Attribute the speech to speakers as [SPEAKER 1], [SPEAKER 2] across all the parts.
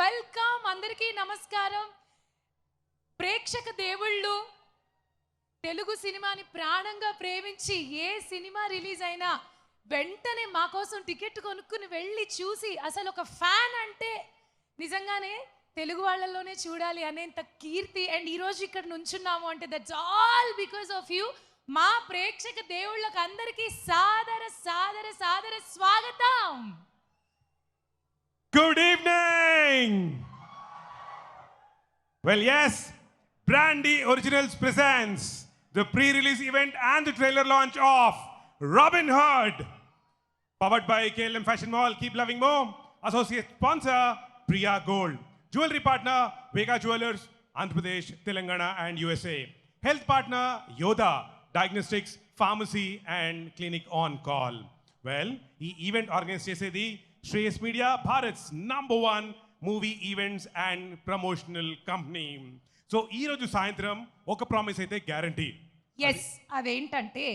[SPEAKER 1] Welcome. అందరికీ నమస్కారం. ప్రేక్షక దేవుళ్ళు తెలుగు సినిమాని ప్రాణంగా ప్రేమించి ఏ సినిమా రిలీజ్ అయినా వెంటనే మా కోసం టికెట్ కొనుక్కుని వెళ్ళి చూసి అసలు ఒక ఫ్యాన్ అంటే నిజంగానే తెలుగు వాళ్ళలోనే చూడాలి అనేంత కీర్తి. అండ్ ఈరోజు ఇక్కడ నుంచున్నాము అంటే that's all because of you. మా ప్రేక్షక దేవుళ్ళకి అందరికీ సాదర సాదర సాదర స్వాగతం.
[SPEAKER 2] Good evening. Well, yes, Brandy Originals presents the pre-release event and the trailer launch of Robin Hood. Powered by KLM Fashion Mall, Keep Loving More. Associate sponsor, Priya Gold. Jewelry partner, Vega Jewelers, Andhra Pradesh, Telangana and USA. Health partner, Yoda. Diagnostics, Pharmacy and Clinic on Call. Well, ఈ event organise చేసేది Shreyas media, Bharats #1 movie events and promotional company. So ఈరోజు సాయంత్రం ఒక promise అయితే guarantee.
[SPEAKER 1] Yes, అదేంటంటే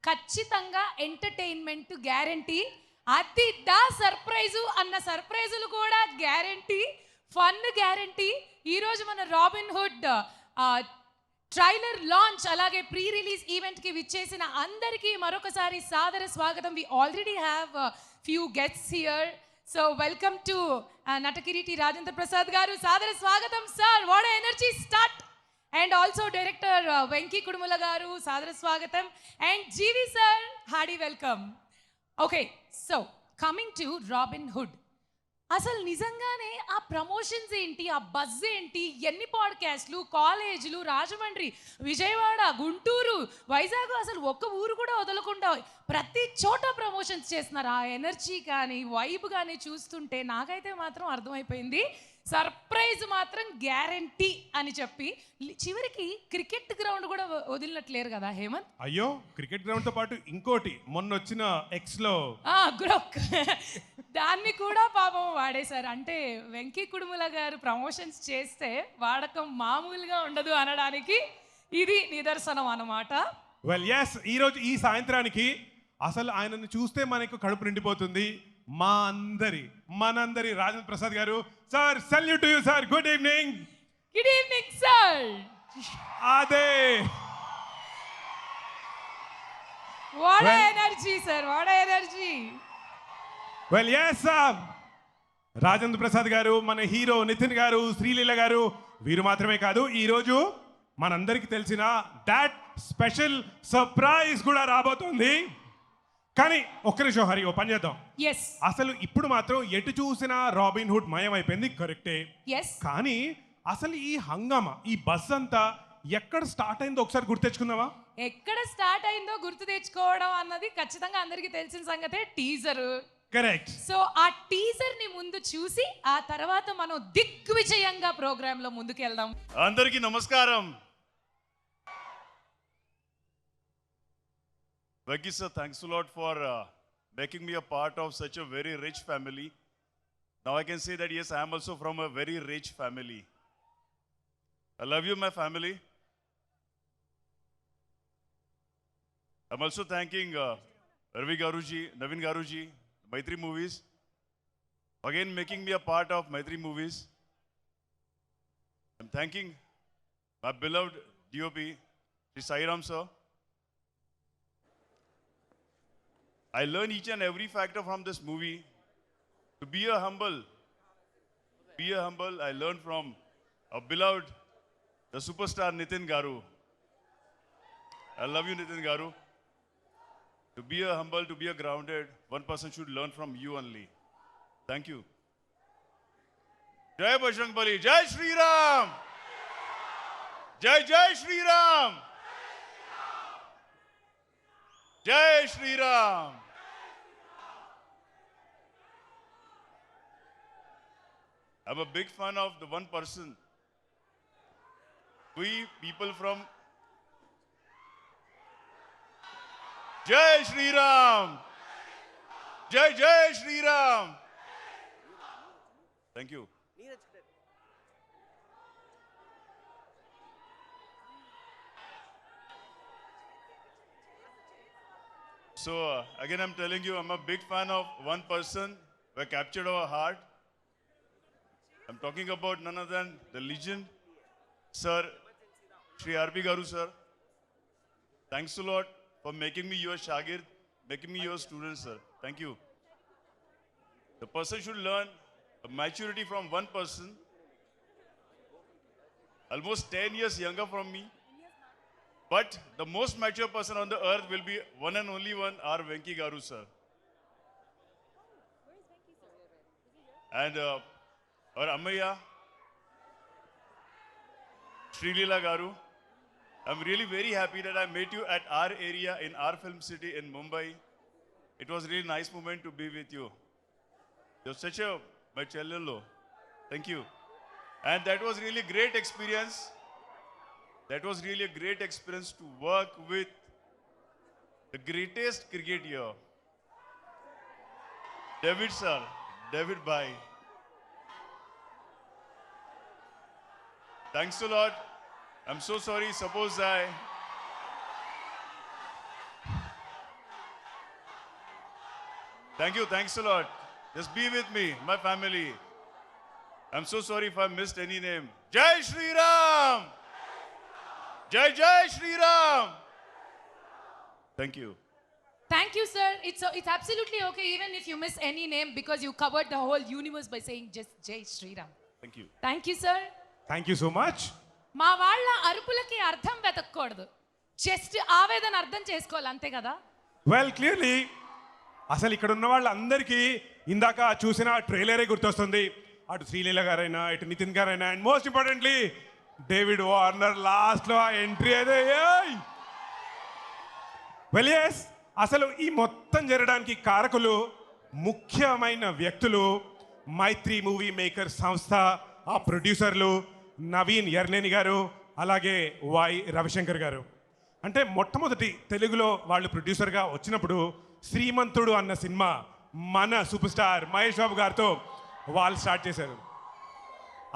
[SPEAKER 1] ఖచ్చితంగా entertainment guarantee, అది దా surprise అన్న సర్ప్రైజులు కూడా గ్యారంటీ, ఫన్ గ్యారంటీ. ఈరోజు మన రాబిన్ హుడ్ ట్రైలర్ లాంచ్ అలాగే ప్రీ రిలీజ్ ఈవెంట్కి విచ్చేసిన అందరికీ మరొకసారి సాదర స్వాగతం. We already have few guests here. So welcome to నటకిరీటి రాజేంద్ర ప్రసాద్ గారు. సాదర స్వాగతం sir. What energy start. And also director Venky Kudumula garu, సాదర స్వాగతం. And GV sir, hearty welcome. Okay, so coming to Robin Hood. అసలు నిజంగానే ఆ ప్రమోషన్స్ ఏంటి, ఆ బజ్ ఏంటి, ఎన్ని పాడ్కాస్ట్లు, కాలేజీలు, రాజమండ్రి, విజయవాడ, గుంటూరు, వైజాగ్, అసలు ఒక్క ఊరు కూడా వదలకుండా ప్రతి చోట ప్రమోషన్స్ చేస్తున్నారు. ఆ ఎనర్జీ కానీ వైబ్ కానీ చూస్తుంటే నాకైతే మాత్రం అర్థమైపోయింది సర్ప్రైజ్ మాత్రం గ్యారంటీ అని చెప్పి. చివరికి క్రికెట్ గ్రౌండ్ కూడా వదిలినట్లేరు కదా హేమంత్.
[SPEAKER 2] అయ్యో, క్రికెట్ గ్రౌండ్ తో పాటు ఇంకోటి మొన్న వచ్చిన ఎక్స్ లో
[SPEAKER 1] దాన్ని కూడా పాపం వాడేశారు. అంటే వెంకీ కుడుముల గారు ప్రమోషన్స్ చేస్తే వాడకం మామూలుగా ఉండదు అనడానికి ఇది నిదర్శనం అన్నమాట.
[SPEAKER 2] వెల్ ఎస్, ఈరోజు ఈ సాయంత్రానికి అసలు ఆయనను చూస్తే మనకు కడుపు నిండిపోతుంది. మనందరి Rajendra Prasad garu. Sir, salute to you sir. Good evening.
[SPEAKER 1] Good evening sir.
[SPEAKER 2] అదే
[SPEAKER 1] what energy sir, what energy.
[SPEAKER 2] Well yes, Rajendra Prasad garu, మన హీరో నితిన్ గారు, శ్రీలీల గారు, వీరు మాత్రమే కాదు, ఈరోజు మనందరికీ తెలిసిన దాట్ స్పెషల్ సర్ప్రైజ్ కూడా రాబోతుంది. కానీ ఒక్క నిమిషం హరి, ఓ పని చేద్దాం. అసలు ఇప్పుడు మాత్రం ఎటు చూసినా రాబిన్ హుడ్ మయం అయిపోయింది, కరెక్టే. కానీ అసలు ఈ హంగామా, ఈ బస్ అంతా ఎక్కడ స్టార్ట్ అయిందో ఒకసారి గుర్తు తెచ్చుకుందామా?
[SPEAKER 1] ఎక్కడ స్టార్ట్ అయిందో గుర్తు తెచ్చుకోవడం అన్నది ఖచ్చితంగా అందరికీ తెలిసిన సంగతే, టీజర్.
[SPEAKER 2] కరెక్ట్.
[SPEAKER 1] సో ఆ టీజర్ ని ముందు చూసి ఆ తర్వాత మనం దిగ్విజయంగా ప్రోగ్రామ్ లో ముందుకు వెళ్దాం.
[SPEAKER 3] అందరికీ నమస్కారం. Vaki sir, thanks a lot for making me a part of such a very rich family. Now I can say that yes, I am also from a very rich family. I love you, my family. I'm also thanking Ravi Garuji, Navin Garuji, Maitri Movies, again making me a part of Maitri Movies. I'm thanking my beloved DOP, Sri Sai Ram sir. I learn each and every factor from this movie. To be a humble. I learned from our beloved, the superstar Nitin Garu. I love you, Nitin Garu. To be a humble, to be a grounded, one person should learn from you only. Thank you. Jai Bajrang Bali, Jai Shri Ram. Jai Jai Shri Ram. Jai Shri Ram. I'm a big fan of the one person. We people from Jai Shri Ram. Jai Jai Shri Ram. Thank you. So again, I'm telling you, I'm a big fan of one person who captured our heart. I'm talking about none other than the legend, Sir Shri R.B. Garu, sir. Thanks a lot for making me your Shagir, making me your student, sir. Thank you. The person should learn a maturity from one person, almost 10 years younger from me. But the most mature person on the earth will be one and only one, R. Venki Garu, sir. And our Amaya, Sri Leela Garu. I'm really very happy that I met you at our area in our film city in Mumbai. It was a really nice moment to be with you. You're such a my chello. Thank you. And that was really a great experience. That was really a great experience to work with the greatest cricketer, David sir, David Bhai. Thanks a lot. I'm so sorry. Suppose Thank you. Thanks a lot. Just be with me, my family. I'm so sorry if I missed any name. Jai Shri Ram! Jai Jai Shri Ram! Thank you.
[SPEAKER 1] Thank you, sir. It's absolutely okay even if you miss any name because you covered the whole universe by saying just Jai Shri Ram.
[SPEAKER 3] Thank you.
[SPEAKER 1] Thank you, sir.
[SPEAKER 2] Thank you so much.
[SPEAKER 1] మా వాళ్ళ అరుపులకి అర్థం వెతకూడదు, just ఆవేదన అర్థం చేసుకోవాలి, అంతే కదా.
[SPEAKER 2] Well clearly అసలు ఇక్కడ ఉన్న వాళ్ళందరికీ ఇందాక చూసిన ట్రైలరే గుర్తొస్తుంది. అటు శ్రీలీల గారైనా ఇటు నితిన్ గారైనా and most importantly David Warner లాస్ట్లో ఆ ఎంట్రీ అదే. వెల్ ఎస్, అసలు ఈ మొత్తం జరగడానికి కారకులు ముఖ్యమైన వ్యక్తులు మైత్రి మూవీ మేకర్ సంస్థ, ఆ ప్రొడ్యూసర్లు నవీన్ ఎర్నేని గారు, అలాగే వై రవిశంకర్ గారు. అంటే మొట్టమొదటి తెలుగులో వాళ్ళు ప్రొడ్యూసర్గా వచ్చినప్పుడు శ్రీమంతుడు అన్న సినిమా మన సూపర్ స్టార్ మహేష్ బాబు గారితో వాళ్ళు స్టార్ట్ చేశారు.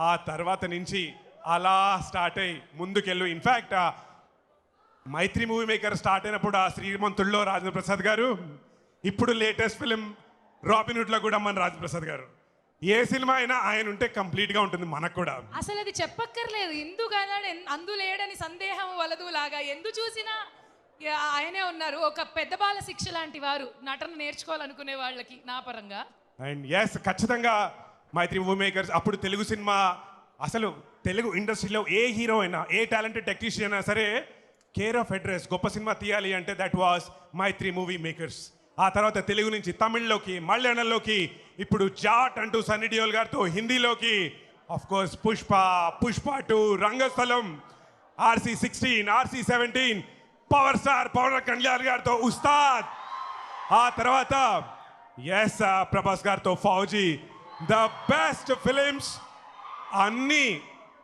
[SPEAKER 2] ఆ తర్వాత నుంచి అలా స్టార్ట్ అయ్యి ముందుకెళ్ళు. ఇన్ఫ్యాక్ట్ మైత్రి మూవీ మేకర్ స్టార్ట్ అయినప్పుడు ఆ శ్రీమంతుడిలో రాజేంద్ర ప్రసాద్ గారు, ఇప్పుడు లేటెస్ట్ ఫిలిం రాబిన్హుడ్లో కూడా మన రాజేంద్ర ప్రసాద్ గారు. ఏ సినిమా అయినా ఆయన ఉంటే కంప్లీట్గా ఉంటుంది మనకు కూడా.
[SPEAKER 1] అసలు అది చెప్పక్కర్లేదు, ఎందుకు అన్నాడు అందు లేడని సందేహం వలదు లాగా ఎందు చూసినా ఆయనే ఉన్నారు. ఒక పెద్ద బాల శిక్ష లాంటి వారు నటన నేర్చుకోవాలనుకునే వాళ్ళకి నా పరంగా.
[SPEAKER 2] అండ్ ఎస్, ఖచ్చితంగా మైత్రి మూవీ మేకర్స్ అప్పుడు తెలుగు సినిమా, అసలు తెలుగు ఇండస్ట్రీలో ఏ హీరో అయినా ఏ టాలెంటెడ్ టెక్నీషియన్ అయినా సరే కేర్ ఆఫ్ అడ్రస్ గొప్ప సినిమా తీయాలి అంటే that was Mythri movie makers. ఆ తర్వాత తెలుగు నుంచి తమిళ్లోకి, మలయాళంలోకి, ఇప్పుడు జాట్ అంటూ సన్నీ డియోల్ గారితో హిందీలోకి, of course Pushpa 2, Rangasthalam, RC16, RC17, power star Pawan Kalyan గారితో ఉస్తాద్, ఆ తర్వాత ఎస్ ప్రభాస్ గారితో ఫౌజీ. ద బెస్ట్ ఫిలిమ్స్ అన్నీ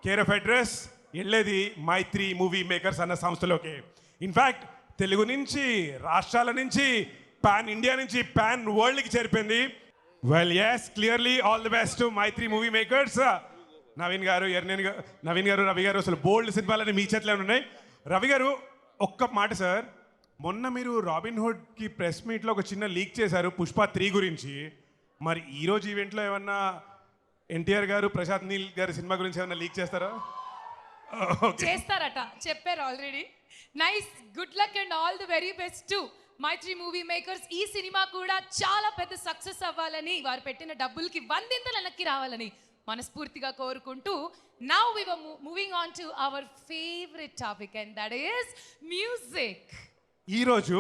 [SPEAKER 2] కేర్ ఆఫ్ అడ్రస్ వెళ్ళేది మైత్రి మూవీ మేకర్స్ అన్న సంస్థలోకి. ఇన్ఫ్యాక్ట్ తెలుగు నుంచి, రాష్ట్రాల నుంచి, పాన్ ఇండియా నుంచి పాన్ వరల్డ్కి చేరిపోయింది. Well yes, clearly all the best to Mythri movie makers. Naveen garu, Naveen గారు, రవి గారు, అసలు బోల్డ్ సినిమాలన్నీ మీ చేతిలో ఉన్నాయి. రవి గారు ఒక్క మాట సార్, మొన్న మీరు రాబిన్హుడ్కి ప్రెస్ మీట్లో ఒక చిన్న లీక్ చేశారు పుష్ప 3 గురించి. మరి ఈరోజు ఈవెంట్లో ఏమన్నా ఎన్టీఆర్ గారు, ప్రశాంత్ నీల్ గారి సినిమా గురించి ఏమన్నా లీక్ చేస్తారా?
[SPEAKER 1] చేస్తారట, చెప్పారు already. Nice, good luck and all the very best to Mythri movie makers. ఈ సినిమా కూడా చాలా పెద్ద సక్సెస్ అవ్వాలని, వారు పెట్టిన డబ్బులకి 100 వెనక్కి రావాలని మనస్ఫూర్తిగా కోరుకుంటూ, now we were moving on to our favourite topic and that is music.
[SPEAKER 2] ఈరోజు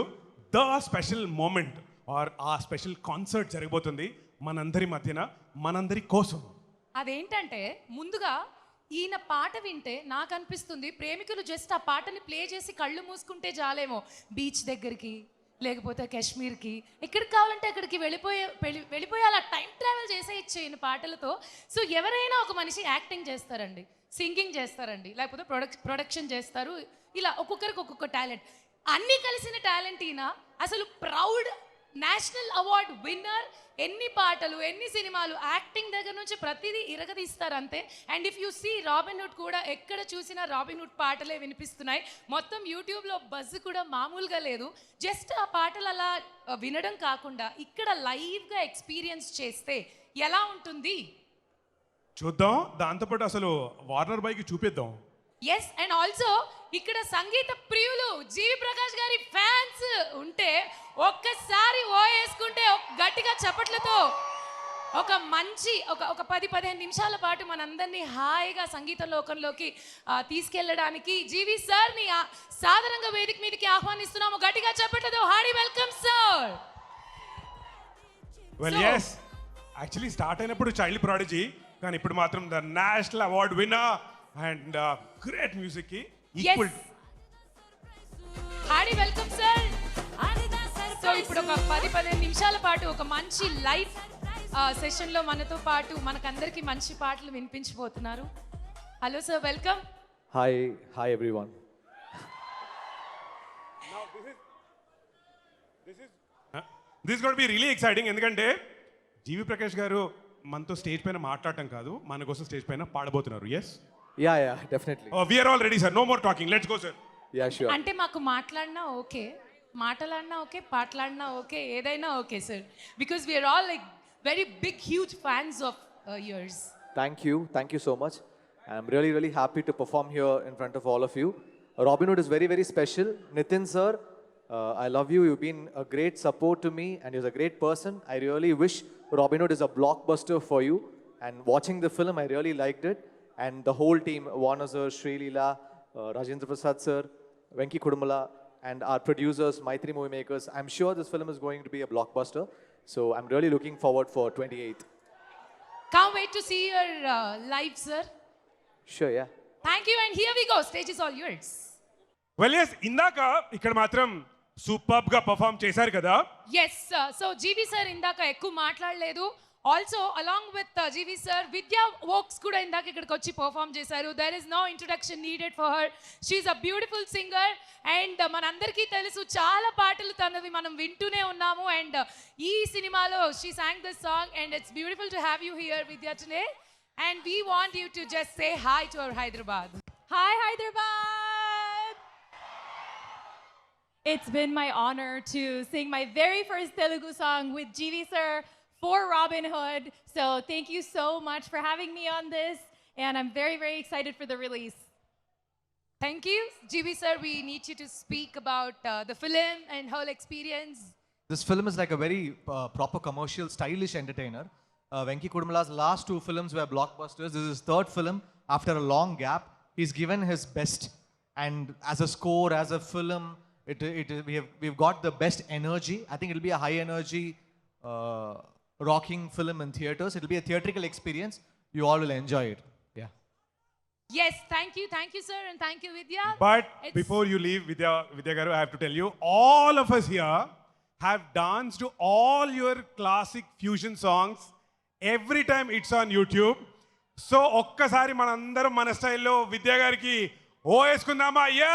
[SPEAKER 2] the special moment or a special concert జరగబోతుంది మనందరి మధ్యన, మనందరి కోసం.
[SPEAKER 1] అదేంటంటే ముందుగా ఈయన పాట వింటే నాకు అనిపిస్తుంది ప్రేమికులు జస్ట్ ఆ పాటని ప్లే చేసి కళ్ళు మూసుకుంటే చాలేమో, బీచ్ దగ్గరికి లేకపోతే కాశ్మీర్కి ఎక్కడికి కావాలంటే అక్కడికి వెళ్ళిపోయి అలా టైం ట్రావెల్ చేసేయచ్చు ఈయన పాటలతో. సో ఎవరైనా ఒక మనిషి యాక్టింగ్ చేస్తారండి, సింగింగ్ చేస్తారండి, లేకపోతే ప్రొడక్షన్ చేస్తారు, ఇలా ఒక్కొక్కరికి ఒక్కొక్క టాలెంట్, అన్నీ కలిసిన టాలెంట్ ఈయన. అసలు ప్రౌడ్ నేషనల్ అవార్డ్ విన్నర్, ఎన్ని పాటలు, ఎన్ని సినిమాలు, యాక్టింగ్ దగ్గర నుంచి ప్రతిదీ ఇరగదీస్తారు అంతే. And if you see Robinhood కూడా ఎక్కడ చూసినా రాబిన్హుడ్ పాటలే వినిపిస్తున్నాయి. మొత్తం యూట్యూబ్లో బజ్ కూడా మామూలుగా లేదు. జస్ట్ ఆ పాటలు అలా వినడం కాకుండా ఇక్కడ లైవ్గా ఎక్స్పీరియన్స్ చేస్తే ఎలా ఉంటుంది?
[SPEAKER 2] చూద్దాం, దాంతోపాటు అసలు వార్నర్ బైకి చూపిద్దాం.
[SPEAKER 1] ఎస్, అండ్ ఆల్సో ఇక్కడ సంగీత ప్రియులు జీవి ప్రకాష్ గారి ఫ్యాన్స్ ఉంటే ఒక్కసారి ఓ వేసుకుంటే గట్టిగా చప్పట్లతో ఒక మంచి ఒక 10-15 నిమిషాల పాటు మనందరినీ హాయిగా సంగీత లోకంలోకి తీసుకెళ్ళడానికి జీవి సార్ని సాధారణంగా వేదిక మీదకి ఆహ్వానిస్తున్నాము. గట్టిగా చప్పట్లతో hearty welcome sir.
[SPEAKER 2] Well yes, actually start అయినప్పుడు చైల్డ్ ప్రాడిజీ, కానీ ఇప్పుడు మాత్రం the national award winner and great music కి equal.
[SPEAKER 1] Hearty welcome sir. So ఇప్పుడు ఒక 10-15 నిమిషాల పాటు ఒక మంచి లైవ్ సెషన్లో మనతో పాటు మనకందరికి మంచి పాటలు వినిపించబోతున్నారు. Hello sir, welcome.
[SPEAKER 4] Hi everyone.
[SPEAKER 2] This got be really exciting, ఎందుకంటే జీవి ప్రకాష్ గారు మనతో స్టేజ్ పైన మాట్లాడటం కాదు, మన కోసం స్టేజ్ పైన పాడబోతున్నారు. Yes,
[SPEAKER 4] Yeah, definitely.
[SPEAKER 2] We're all ready sir, no more talking, let's go sir.
[SPEAKER 4] Yeah, sure.
[SPEAKER 1] అంటే మాకు మాట్లాడినా ఓకే, మాటలాడినా ఓకే, పాటలాడినా ఓకే, ఏదైనా okay sir, because we're all like very big huge fans of yours.
[SPEAKER 4] Thank you so much. I'm really happy to perform here in front of all of you. Robin Hood is very special. Nitin sir, I love you. You've been a great support to me and you're a great person. I really wish Robin Hood is a blockbuster for you. And watching the film, I really liked it. And the whole team, Warner sir, Sri Leela, Rajendra Prasad sir, Venki Kudumala, and our producers, Maitri Movie Makers. I'm sure this film is going to be a blockbuster. So I'm really looking forward for 28th.
[SPEAKER 1] Can't wait to see your live, sir.
[SPEAKER 4] Sure, yeah.
[SPEAKER 1] Thank you, and here we go. Stage is all yours.
[SPEAKER 2] Well yes, ఇందాక ఇక్కడ మాత్రం superb గా perform చేశారు కదా.
[SPEAKER 1] Yes, so జీవి sir ఇందాక ఎక్కువ మాట్లాడలేదు. Also along with G V sir, Vidya Vox కూడా ఇందాక ఇక్కడికి వచ్చి పర్ఫామ్ చేశారు. There is no introduction needed for her. She's a beautiful singer and మనందరికీ తెలుసు చాలా పాటలు తనవి మనం వింటూనే ఉన్నాము. అండ్ ఈ సినిమాలో she sang this song and it's beautiful to have you here Vidya today. And we want you to just say hi to our Hyderabad.
[SPEAKER 5] Hi, Hyderabad! It's been my honor to sing my very first Telugu song with GV sir for Robin Hood. So thank you so much for having me on this. And I'm very excited for the release.
[SPEAKER 1] Thank you. GB sir, we need you to speak about the film and whole experience.
[SPEAKER 6] This film is like a very proper commercial, stylish entertainer. Venki Kudumala's last 2 films were blockbusters. This is his 3rd film after a long gap. He's given his best, and as a score, as a film, we've got the best energy. I think it'll be a high energy, rocking film in theaters. It'll be a theatrical experience. You all will enjoy it. Yeah.
[SPEAKER 1] Yes, thank you, sir, and thank you, Vidya.
[SPEAKER 2] But
[SPEAKER 1] It's-
[SPEAKER 2] before you leave, Vidya Garu, I have to tell you, all of us here have danced to all your classic fusion songs every time it's on YouTube. So ఒక్కసారి మనందరం మన స్టైల్లో విద్యా గారికి ఓ వేసుకుందామా? అయ్యా,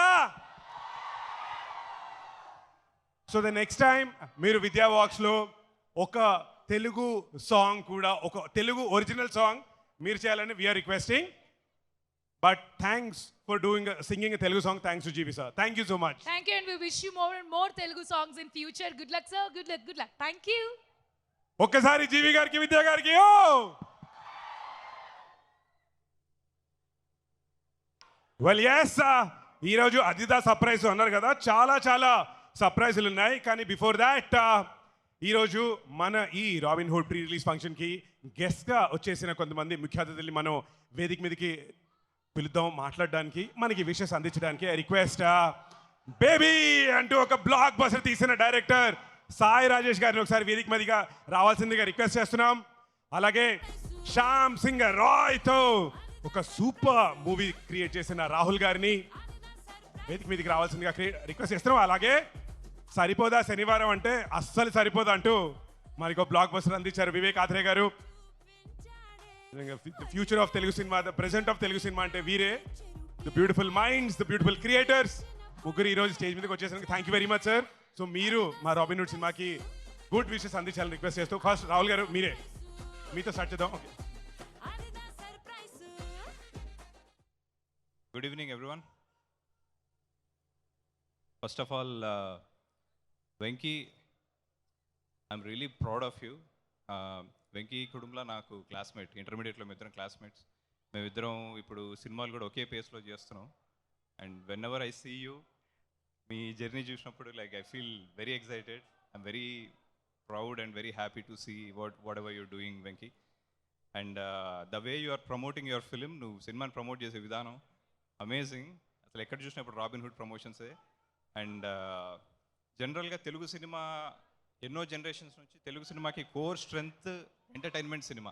[SPEAKER 2] so the next time మీరు విద్యా వాక్స్లో ఒక తెలుగు సాంగ్ కూడా, ఒక తెలుగు ఒరిజినల్ సాంగ్ మీరు చేయాలని we're requesting. But thanks for singing Telugu song. Thanks to G V sir. Thank you so much.
[SPEAKER 1] Thank you, and we wish you more and more Telugu songs in future. Good luck, sir. Good luck. Thank you.
[SPEAKER 2] ఒక్కసారి జీవి గారికి, విద్యా గారికి ఓ. Well yes, ఈరోజు అదిదా surprise అన్నారు కదా, చాలా సర్ప్రైజులు ఉన్నాయి. కానీ బిఫోర్ దాట్, ఈరోజు మన ఈ రాబిన్ హుడ్ ప్రీ రిలీజ్ ఫంక్షన్కి గెస్ట్గా వచ్చేసిన కొంతమంది ముఖ్య అతిథుల్ని మనం వేదిక మీదకి పిలుద్దాం మాట్లాడడానికి, మనకి విషెస్ అందించడానికి. రిక్వెస్ట్ బేబీ అంటూ ఒక బ్లాక్ బస్టర్ తీసిన డైరెక్టర్ సాయి రాజేష్ గారిని ఒకసారి వేదిక మీదగా రావాల్సిందిగా రిక్వెస్ట్ చేస్తున్నాం. అలాగే శ్యామ్ సింగ్ రాయ్తో ఒక సూపర్ మూవీ క్రియేట్ చేసిన రాహుల్ గారిని వేదిక మీదకి రావాల్సిందిగా రిక్వెస్ట్ చేస్తున్నాం. అలాగే సరిపోదా శనివారం అంటే అస్సలు సరిపోదా అంటూ మనకు బ్లాక్ బస్టర్ అందించారు వివేక్ ఆత్రేయ గారు. Future of Telugu cinema, the present of Telugu cinema అంటే వీరే, the beautiful minds, the beautiful creators. ముగ్గురు ఈరోజు స్టేజ్ మీదకి వచ్చేసరికి thank you very much sir. So మీరు మా రాబిన్ హుడ్ సినిమాకి గుడ్ విషెస్ అందించాలని రిక్వెస్ట్ చేస్తూ, ఫస్ట్ రాహుల్ గారు మీరే, మీతో స్టార్ట్ చేద్దాం. Okay.
[SPEAKER 7] Good evening, everyone. First of all, Venki, I'm really proud of you. Venky కుటుంబలా నాకు క్లాస్మేట్, ఇంటర్మీడియట్లో మేమిద్దరం క్లాస్మేట్స్. మేమిద్దరం ఇప్పుడు సినిమాలు కూడా ఒకే పేస్లో చేస్తున్నాం. And whenever I see you, మీ జర్నీ చూసినప్పుడు like I feel very excited. I'm very proud and very happy to see whatever you're doing Venky. And the way you are promoting your film, నువ్వు సినిమాని promote చేసే విధానం amazing. అసలు ఎక్కడ చూసినప్పుడు robin hood ప్రమోషన్సే. And జనరల్గా Telugu cinema ఎన్నో generations నుంచి తెలుగు సినిమాకి కోర్ స్ట్రెంగ్త్ ఎంటర్టైన్మెంట్ సినిమా.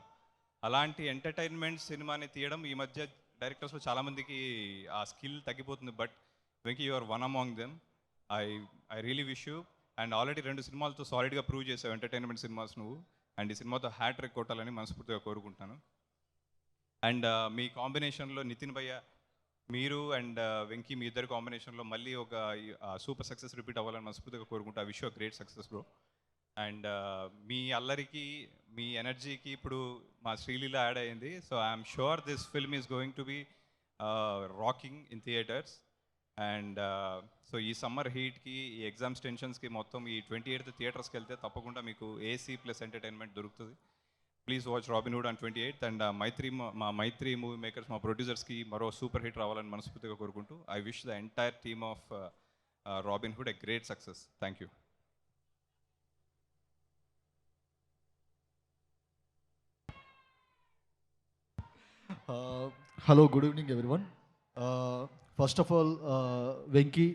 [SPEAKER 7] అలాంటి ఎంటర్టైన్మెంట్ సినిమాని తీయడం ఈ మధ్య డైరెక్టర్స్లో చాలామందికి ఆ స్కిల్ తగ్గిపోతుంది. But Venky you are one among them. I really wish you. And already 2 సినిమాలతో సాలిడ్గా ప్రూవ్ చేసావు ఎంటర్టైన్మెంట్ సినిమాస్ నువ్వు. అండ్ ఈ సినిమాతో హ్యాట్రిక్ కొట్టాలని మనస్ఫూర్తిగా కోరుకుంటాను. అండ్ మీ కాంబినేషన్లో నితిన్ భయ్య, మీరు అండ్ వెంకీ, మీ ఇద్దరు కాంబినేషన్లో మళ్ళీ ఒక సూపర్ సక్సెస్ రిపీట్ అవ్వాలని మనస్ఫూర్తిగా కోరుకుంటా. Wish you great success bro. And మీ అల్లరికి, మీ ఎనర్జీకి ఇప్పుడు మా శ్రీలీల యాడ్ అయ్యింది. So I'm sure this film is going to be rocking in theatres. And so ఈ సమ్మర్ హీట్కి, ఈ ఎగ్జామ్స్ టెన్షన్స్కి మొత్తం ఈ 28th థియేటర్స్కి వెళ్తే తప్పకుండా మీకు ఏసీ ప్లస్ ఎంటర్టైన్మెంట్ దొరుకుతుంది. Please watch Robin Hood on 28th. And Mythri movie makers, మా ప్రొడ్యూసర్స్కి మరో సూపర్ హిట్ రావాలని మనస్ఫూర్తిగా కోరుకుంటూ I wish the entire team of Robin Hood a great success. Thank you.
[SPEAKER 8] Hello, good evening, everyone. First of all, Venky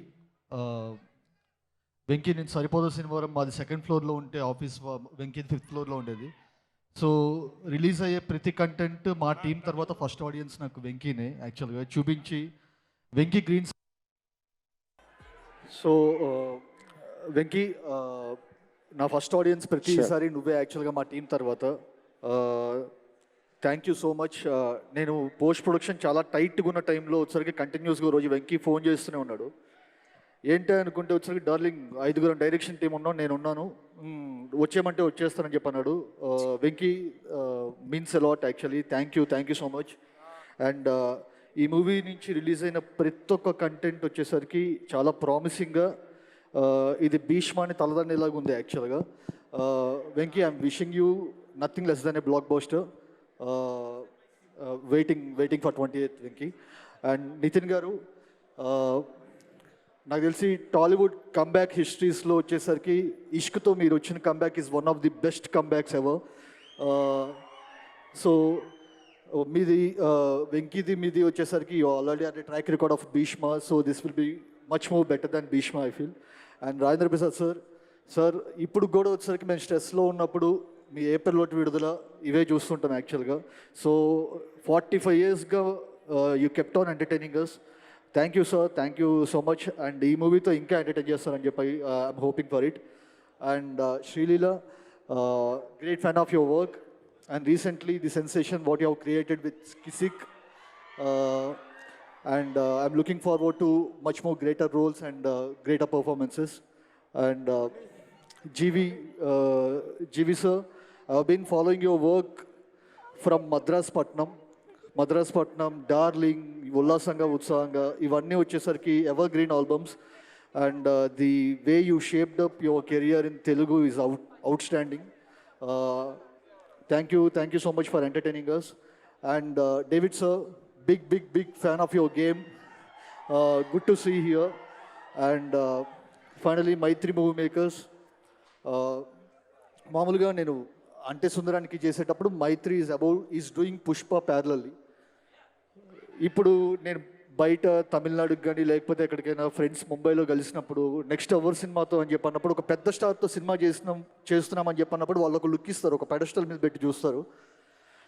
[SPEAKER 8] నేను సరిపోదా cinema మాది 2nd ఫ్లోర్లో ఉంటే ఆఫీస్, వెంకీ 5th ఫ్లోర్లో ఉండేది. సో రిలీజ్ అయ్యే ప్రతి కంటెంట్ మా టీం తర్వాత ఫస్ట్ ఆడియన్స్ నాకు వెంకీనే యాక్చువల్గా చూపించి వెంకీ గ్రీన్. సో వెంకీ నా ఫస్ట్ ఆడియన్స్ ప్రతిసారి నువ్వే యాక్చువల్గా మా టీం తర్వాత. Thank you so much. నేను పోస్ట్ ప్రొడక్షన్ చాలా టైట్గా ఉన్న టైంలో వచ్చరికి కంటిన్యూస్గా రోజు వెంకీ ఫోన్ చేస్తూనే ఉన్నాడు. ఏంటి అనుకుంటే వచ్చరికి డార్లింగ్ 5 డైరెక్షన్ టీం ఉన్నాం, నేను ఉన్నాను, వచ్చేయమంటే వచ్చేస్తానని చెప్పన్నాడు. Venky means a lot actually. Thank you so much. And ఈ మూవీ నుంచి రిలీజ్ అయిన ప్రతి ఒక్క కంటెంట్ వచ్చేసరికి చాలా ప్రామిసింగ్గా, ఇది భీష్మాని తలదన్నేలాగా ఉంది యాక్చువల్గా. Venky, I'm wishing you nothing less than a blockbuster. Waiting for 28th Venky. And Nithin garu, నాకు తెలిసి టాలీవుడ్ కమ్బ్యాక్ హిస్టరీస్లో వచ్చేసరికి ఇష్క్తో మీరు వచ్చిన comeback is one of the best comebacks ever. So మీది వెంకీది మీది వచ్చేసరికి you already are the track record of Bheeshma. So this will be much more better than Bheeshma I feel. And Rajendra Prasad sir ఇప్పుడు కూడా వచ్చేసరికి మేము స్ట్రెస్లో ఉన్నప్పుడు మీ ఏప్రిల్ ఒకటి విడుదల ఇవే చూస్తుంటాం యాక్చువల్గా. సో 45 yearsగా you kept on entertaining us. Thank you sir, thank you so much. And ఈ మూవీతో ఇంకా ఎంటర్టైన్ చేస్తారని చెప్పి I'm hoping for it. And Sreeleela, great fan of your work. And recently the sensation what you have created with Kissik. And I'm looking forward to much more greater roles and greater performances. And GV sir, I've been following your work from Madras Patnam, Darling, Ullasanga, Utsanga, ఇవన్నీ వచ్చేసరికి evergreen albums. And the way you shaped up your career in Telugu is outstanding. Thank you so much for entertaining us. And David sir, big fan of your game. Good to see here. And finally, Maitri Movie Makers. మామూలుగా నేను అంటే సుందరానికి చేసేటప్పుడు మైత్రి is doing Pushpa parallelly. ఇప్పుడు నేను బయట తమిళనాడుకి కానీ లేకపోతే ఎక్కడికైనా ఫ్రెండ్స్ ముంబైలో కలిసినప్పుడు నెక్స్ట్ అవర్ సినిమాతో అని చెప్పన్నప్పుడు ఒక పెద్ద స్టార్తో సినిమా చేస్తున్నామని చెప్పన్నప్పుడు వాళ్ళు ఒక లుక్ ఇస్తారు, ఒక పెడస్టల్ మీద పెట్టి చూస్తారు.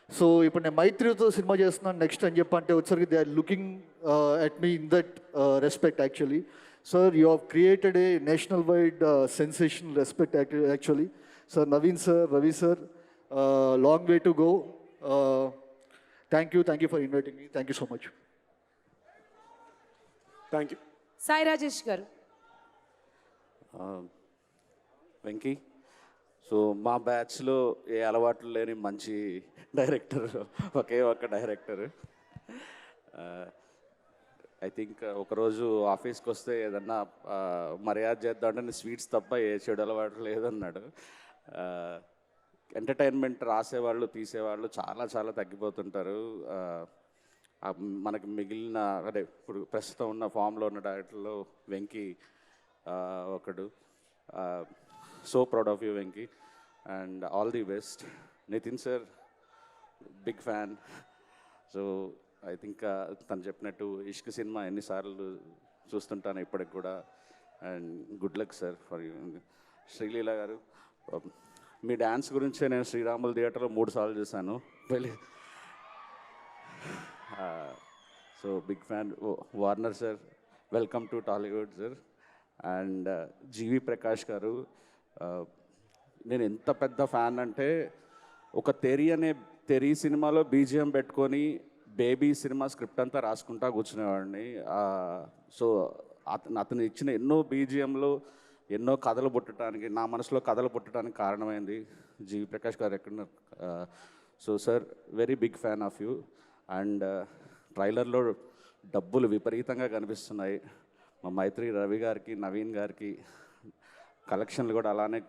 [SPEAKER 8] సో ఇప్పుడు నేను మైత్రితో సినిమా చేస్తున్నాను నెక్స్ట్ అని చెప్పంటే వచ్చరికి they are looking at me in that respect actually. Sir, you have created a national-wide sensational respect actually. Sir, Naveen sir, Ravi sir, long way to go. Thank you for inviting me. Thank you so much.
[SPEAKER 2] Thank you.
[SPEAKER 1] Sai Rajesh garu.
[SPEAKER 9] Venky, so మా బ్యాచ్లో ఏ అలవాట్లు లేని మంచి director, ఒకే ఒక్క director. I think ఒకరోజు ఆఫీస్కి వస్తే ఏదన్నా మర్యాద చేద్దామంటే స్వీట్స్ తప్ప ఏ చెడు అలవాటు లేదన్నాడు. ఎంటర్టైన్మెంట్ రాసేవాళ్ళు తీసేవాళ్ళు చాలా చాలా తగ్గిపోతుంటారు. మనకి మిగిలిన అదే ఇప్పుడు ప్రస్తుతం ఉన్న ఫామ్లో ఉన్న డైరెక్టర్లో వెంకీ ఒకడు. So proud of you Venky, and all the best. Nithin sir big fan. So I think తను చెప్పినట్టు ఇష్క్ సినిమా ఎన్నిసార్లు చూస్తుంటాను ఇప్పటికి కూడా. And good luck sir for you. Sreeleela garu, మీ డ్యాన్స్ గురించే నేను శ్రీరాముల థియేటర్లో 3 సార్లు చూశాను. So big fan. Warner sir, welcome to Tollywood sir. And GV Prakash garu, నేను ఎంత పెద్ద ఫ్యాన్ అంటే ఒక తెరీ సినిమాలో బీజిఎం పెట్టుకొని బేబీ సినిమా స్క్రిప్ట్ అంతా రాసుకుంటా కూర్చునేవాడిని. సో అతను ఇచ్చిన ఎన్నో బీజిఎంలు ఎన్నో కథలు పుట్టడానికి, నా మనసులో కథలు పుట్టడానికి కారణమైంది జీవి ప్రకాష్ గారు. ఎక్కడ so sir, very big fan of you. And ట్రైలర్లో డబ్బులు విపరీతంగా కనిపిస్తున్నాయి. మా మైత్రి రవి గారికి, నవీన్ గారికి కలెక్షన్లు కూడా అలానే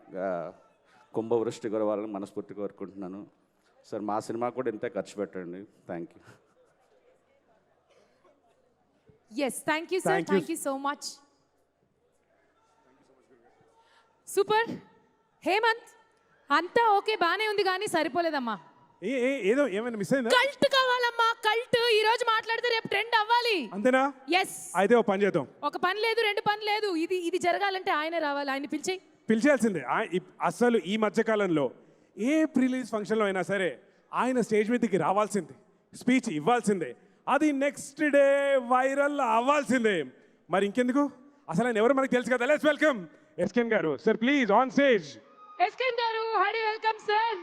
[SPEAKER 9] కుంభవృష్టి కూడా వాళ్ళని మనస్ఫూర్తిగా కోరుకుంటున్నాను. సార్, మా సినిమా కూడా ఇంతే ఖర్చు పెట్టండి. Thank you.
[SPEAKER 1] Yes, thank you sir, thank you so much. Super. Hemanth, అంతా ఓకే, బానే ఉంది కానీ సరిపోలేదమ్మా.
[SPEAKER 2] ఏదో ఏమైనా మిస్ అయిందా?
[SPEAKER 1] కల్ట్ కావాలమ్మా, కల్ట్. ఈ రోజు మాట్లాడితే రేపు ట్రెండ్ అవ్వాలి.
[SPEAKER 2] అంతేనా?
[SPEAKER 1] ఎస్.
[SPEAKER 2] అయితే ఓ పని చేద్దాం.
[SPEAKER 1] ఒక పని లేదు, 2 పని లేదు. ఇది జరగాలంటే ఆయనే రావాలి. ఆయన
[SPEAKER 2] పిలిచేయాల్సిందే. అసలు ఈ మధ్యకాలంలో ఏ ప్రిలీజ్ ఫంక్షన్లో అయినా సరే ఆయన స్టేజ్ మీదకి రావాల్సిందే, స్పీచ్ ఇవ్వాల్సిందే, అది నెక్స్ట్ డే వైరల్ అవ్వాల్సిందే. మరి ఇంకెందుకు, అసలు ఆయన ఎవరు మనకు తెలుసు కదా. Let's welcome SKN garu. Sir please on stage.
[SPEAKER 1] SKN garu, hearty welcome sir.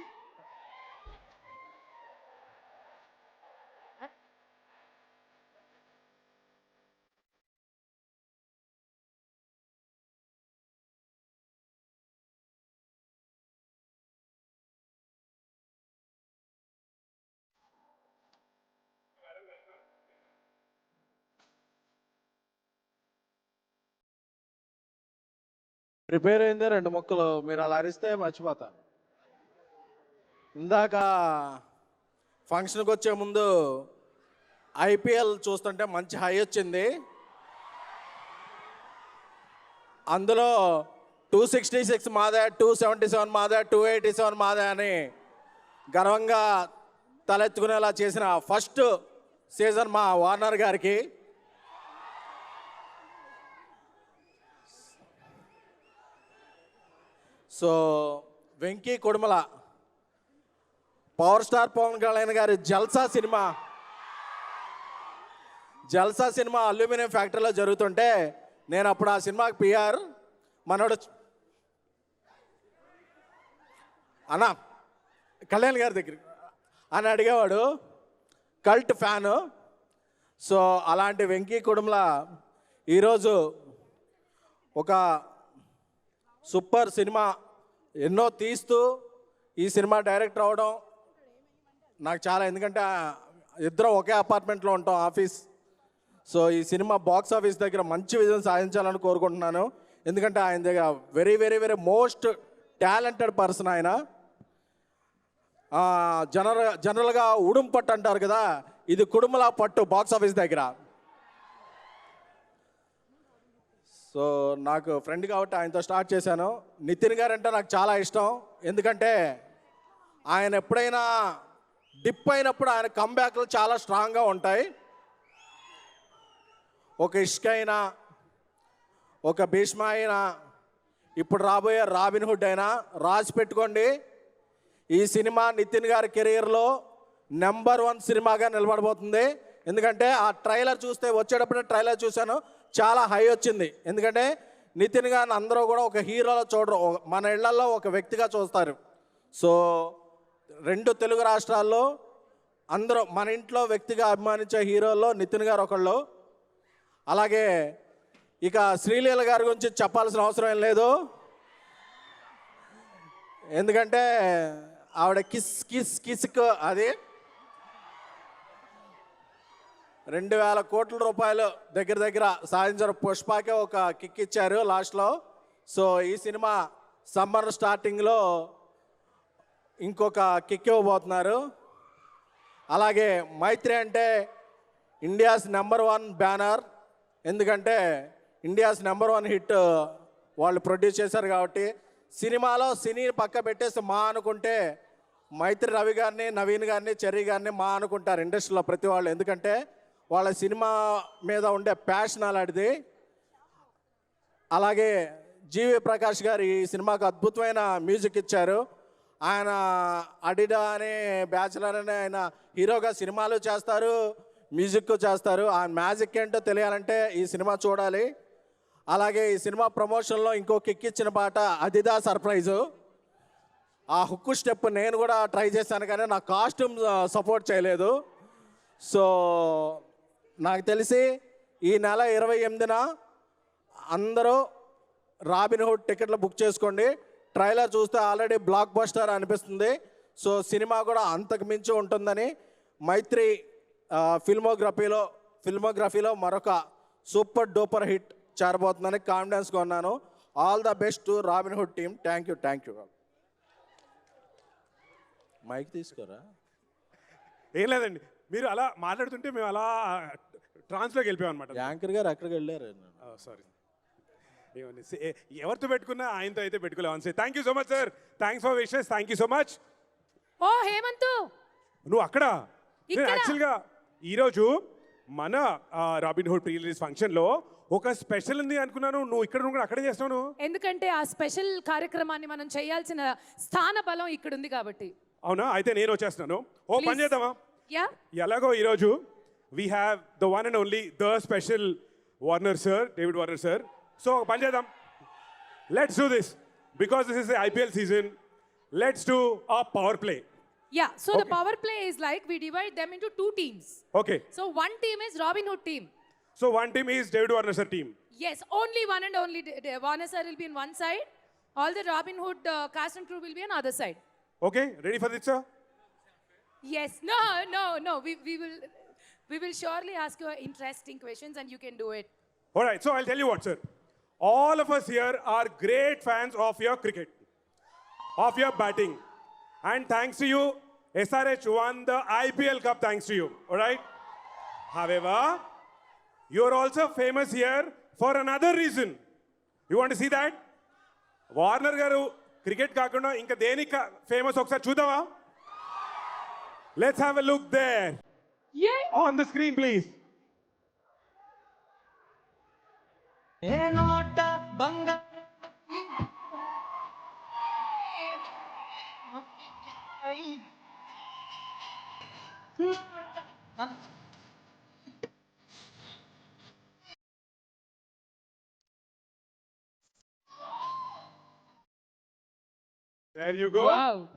[SPEAKER 10] Prepare అయిందే 2 ముక్కలు, మీరు అలా అరిస్తే మర్చిపోతా. ఇందాక ఫంక్షన్కి వచ్చే ముందు ఐపీఎల్ చూస్తుంటే మంచి హై వచ్చింది. అందులో 266 మాదే, 277 మాదే, 287 మాదే అని గర్వంగా తలెత్తుకునేలా చేసిన ఫస్ట్ సీజన్ మా వార్నర్ గారికి. So Venky Kudumula, power star Pawan Kalyan గారి జల్సా సినిమా అల్యూమినియం ఫ్యాక్టరీలో జరుగుతుంటే నేను అప్పుడు ఆ సినిమాకి పిఆర్ మనోడు అన్నా కళ్యాణ్ గారి దగ్గర అని అడిగేవాడు, కల్ట్ ఫ్యాను. సో అలాంటి వెంకీ కుడుమల ఈరోజు ఒక సూపర్ సినిమా ఎన్నో తీస్తూ ఈ సినిమా డైరెక్టర్ అవడం నాకు చాలా, ఎందుకంటే ఇద్దరం ఒకే అపార్ట్మెంట్లో ఉంటాం, ఆఫీస్. సో ఈ సినిమా బాక్స్ ఆఫీస్ దగ్గర మంచి విజయం సాధించాలని కోరుకుంటున్నాను. ఎందుకంటే ఆయన దగ్గర very very very most talented person ఆయన. జనరల్గా ఉడుం పట్టు అంటారు కదా, ఇది కుడుమల పట్టు బాక్స్ ఆఫీస్ దగ్గర. సో నాకు ఫ్రెండ్ కాబట్టి ఆయనతో స్టార్ట్ చేశాను. నితిన్ గారు అంటే నాకు చాలా ఇష్టం, ఎందుకంటే ఆయన ఎప్పుడైనా డిప్ అయినప్పుడు ఆయన కంబ్యాక్లు చాలా స్ట్రాంగ్గా ఉంటాయి. ఒక ఇష్క్ అయినా, ఒక భీష్మ అయినా, ఇప్పుడు రాబోయే రాబిన్ హుడ్ అయినా రాసి పెట్టుకోండి, ఈ సినిమా నితిన్ గారి కెరీర్లో నెంబర్ 1 సినిమాగా నిలబడబోతుంది. ఎందుకంటే ఆ ట్రైలర్ చూస్తే, వచ్చేటప్పుడే ట్రైలర్ చూశాను, చాలా హై వచ్చింది. ఎందుకంటే నితిన్ గారిని అందరూ కూడా ఒక హీరోలో చూడరు, మన ఇళ్లలో ఒక వ్యక్తిగా చూస్తారు. సో 2 తెలుగు రాష్ట్రాల్లో అందరూ మన ఇంట్లో వ్యక్తిగా అభిమానించే హీరోల్లో నితిన్ గారు ఒకళ్ళు. అలాగే ఇక శ్రీలీల గారి గురించి చెప్పాల్సిన అవసరం ఏం లేదు, ఎందుకంటే ఆవిడ కిస్క్ అది 2,000 కోట్ల రూపాయలు దగ్గర సాధించారు. పుష్పకే ఒక కిక్ ఇచ్చారు లాస్ట్లో. సో ఈ సినిమా సమ్మర్ స్టార్టింగ్లో ఇంకొక కిక్ ఇవ్వబోతున్నారు. అలాగే మైత్రి అంటే ఇండియాస్ #1 బ్యానర్, ఎందుకంటే ఇండియాస్ #1 హిట్ వాళ్ళు ప్రొడ్యూస్ చేశారు కాబట్టి సినిమాలో సినీ పక్క పెట్టేసి మా అనుకుంటే మైత్రి రవి గారిని, నవీన్ గారిని, చెర్రీ గారిని మా అనుకుంటారు ఇండస్ట్రీలో ప్రతి వాళ్ళు, ఎందుకంటే వాళ్ళ సినిమా మీద ఉండే ప్యాషన్ అలాంటిది. అలాగే జీవి ప్రకాష్ గారు ఈ సినిమాకు అద్భుతమైన మ్యూజిక్ ఇచ్చారు. ఆయన అడిడా అనే బ్యాచులర్ అనే ఆయన హీరోగా సినిమాలు చేస్తారు, మ్యూజిక్ చేస్తారు. ఆ మ్యాజిక్ ఏంటో తెలియాలంటే ఈ సినిమా చూడాలి. అలాగే ఈ సినిమా ప్రమోషన్లో ఇంకో కిక్ ఇచ్చిన పాట అదిదా సర్ప్రైజు. ఆ హుక్కు స్టెప్ నేను కూడా ట్రై చేశాను కానీ నా కాస్ట్యూమ్ సపోర్ట్ చేయలేదు. సో నాకు తెలిసి ఈ నెల 28న అందరూ రాబిన్హుడ్ టికెట్లు బుక్ చేసుకోండి. ట్రైలర్ చూస్తే ఆల్రెడీ బ్లాక్ బస్టర్ అనిపిస్తుంది. సో సినిమా కూడా అంతకు మించి ఉంటుందని మైత్రి ఫిల్మోగ్రఫీలో మరొక సూపర్ డూపర్ హిట్ చేరబోతుందని కాన్ఫిడెన్స్గా ఉన్నాను. All the best to Robinhood team. Thank you. Mike తీసుకోరా.
[SPEAKER 2] ఏం లేదండి, మీరు అలా మాట్లాడుతుంటే మేము అలా ట్రాన్స్లోకి వెళ్ళిపోయాం అనమాట.
[SPEAKER 10] యాంకర్ గారు అక్కడికి వెళ్ళారు.
[SPEAKER 2] సారీ, ఎవరితో పెట్టుకున్నా ఆయనతో అయితే పెట్టుకోలేము. Thank you so much sir, thanks for wishes, thank you so much.
[SPEAKER 1] ఓ హేమంతు,
[SPEAKER 2] నువ్వు అక్కడ
[SPEAKER 1] ఇక్కడ?
[SPEAKER 2] యాక్చువల్గా ఈరోజు మన రాబిన్హుడ్ ప్రీ రిలీజ్ ఫంక్షన్లో ఒక స్పెషల్ ఉంది అనుకున్నాను. నువ్వు ఇక్కడ కూడా అక్కడే చేస్తాను.
[SPEAKER 1] ఎందుకంటే ఆ స్పెషల్ కార్యక్రమాన్ని మనం చేయాల్సిన స్థాన బలం ఇక్కడ ఉంది కాబట్టి.
[SPEAKER 2] అవునా, అయితే నేను వచ్చేస్తున్నాను. ఓ పని చేద్దామా?
[SPEAKER 1] యా,
[SPEAKER 2] ఎలాగో ఈరోజు we have the one and only the special Warner sir, David Warner sir. So పని చేద్దాం, let's do this because this is IPL season. Let's do a power play.
[SPEAKER 1] yeah. So the power play is like we divide them into 2 teams.
[SPEAKER 2] Okay.
[SPEAKER 1] So one team is Robin Hood team.
[SPEAKER 2] So one team is David Warner sir team.
[SPEAKER 1] Yes, only one and only Warner sir will be on one side. All the Robin Hood cast and crew will be on other side.
[SPEAKER 2] Okay, ready for this, sir?
[SPEAKER 1] Yes. No. We will surely ask you interesting questions and you can do it.
[SPEAKER 2] All right, so I'll tell you what, sir. All of us here are great fans of your cricket, of your batting. And thanks to you, SRH won the IPL Cup thanks to you, all right? However, you're also famous here for another reason. You want to see that? Warner garu cricket కాకుండా ఇంకా దేనికి famous ఒకసారి చూద్దామా? Let's have a look there.
[SPEAKER 1] Yeah.
[SPEAKER 2] On the screen, please. There you go.
[SPEAKER 1] Wow.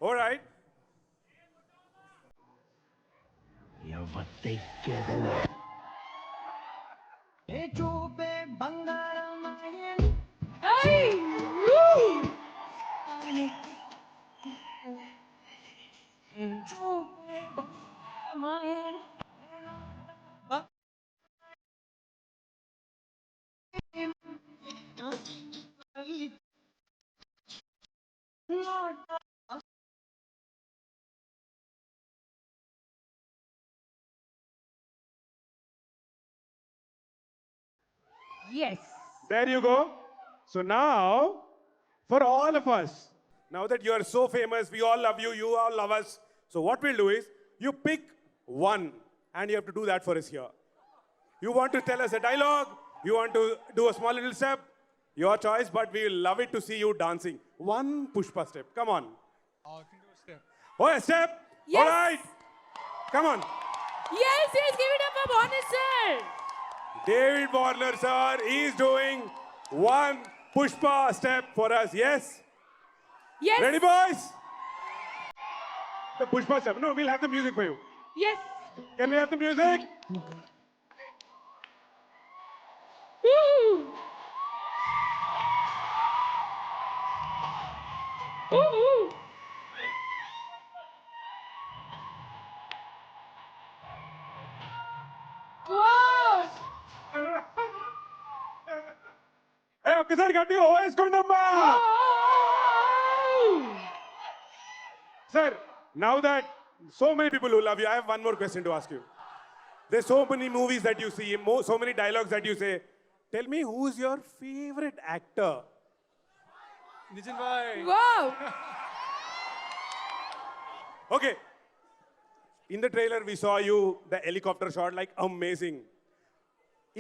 [SPEAKER 2] All right.
[SPEAKER 1] Hey! Woo! Yes.
[SPEAKER 2] There you go. So now, for all of us, now that you are so famous, we all love you, you all love us. So what we'll do is, you pick one, and you have to do that for us here. You want to tell us a dialogue, you want to do a small little step, your choice, but we will love it to see you dancing. One pushpa step, come on.
[SPEAKER 6] I can do a step.
[SPEAKER 2] Oh, a step?
[SPEAKER 1] Yes.
[SPEAKER 2] All right. Come on.
[SPEAKER 1] Yes, give it up for Warner sir.
[SPEAKER 2] David Warner, sir, is doing one pushpa step for us. Yes?
[SPEAKER 1] Yes.
[SPEAKER 2] Ready, boys? The pushpa step. No, we'll have the music for you.
[SPEAKER 1] Yes.
[SPEAKER 2] Can we have the music?
[SPEAKER 1] Woo! Woo!
[SPEAKER 2] ఒక్కసారి గట్టిగా వేసుకోండమ్మా. Sir, now that so many people who love you, I have one more question to ask you. There's so many movies that you see, so many dialogues that you say. Tell me, who's your favorite actor?
[SPEAKER 11] Nitin bhai.
[SPEAKER 1] Wow
[SPEAKER 2] Okay. In the trailer, we saw you, the helicopter shot, like amazing.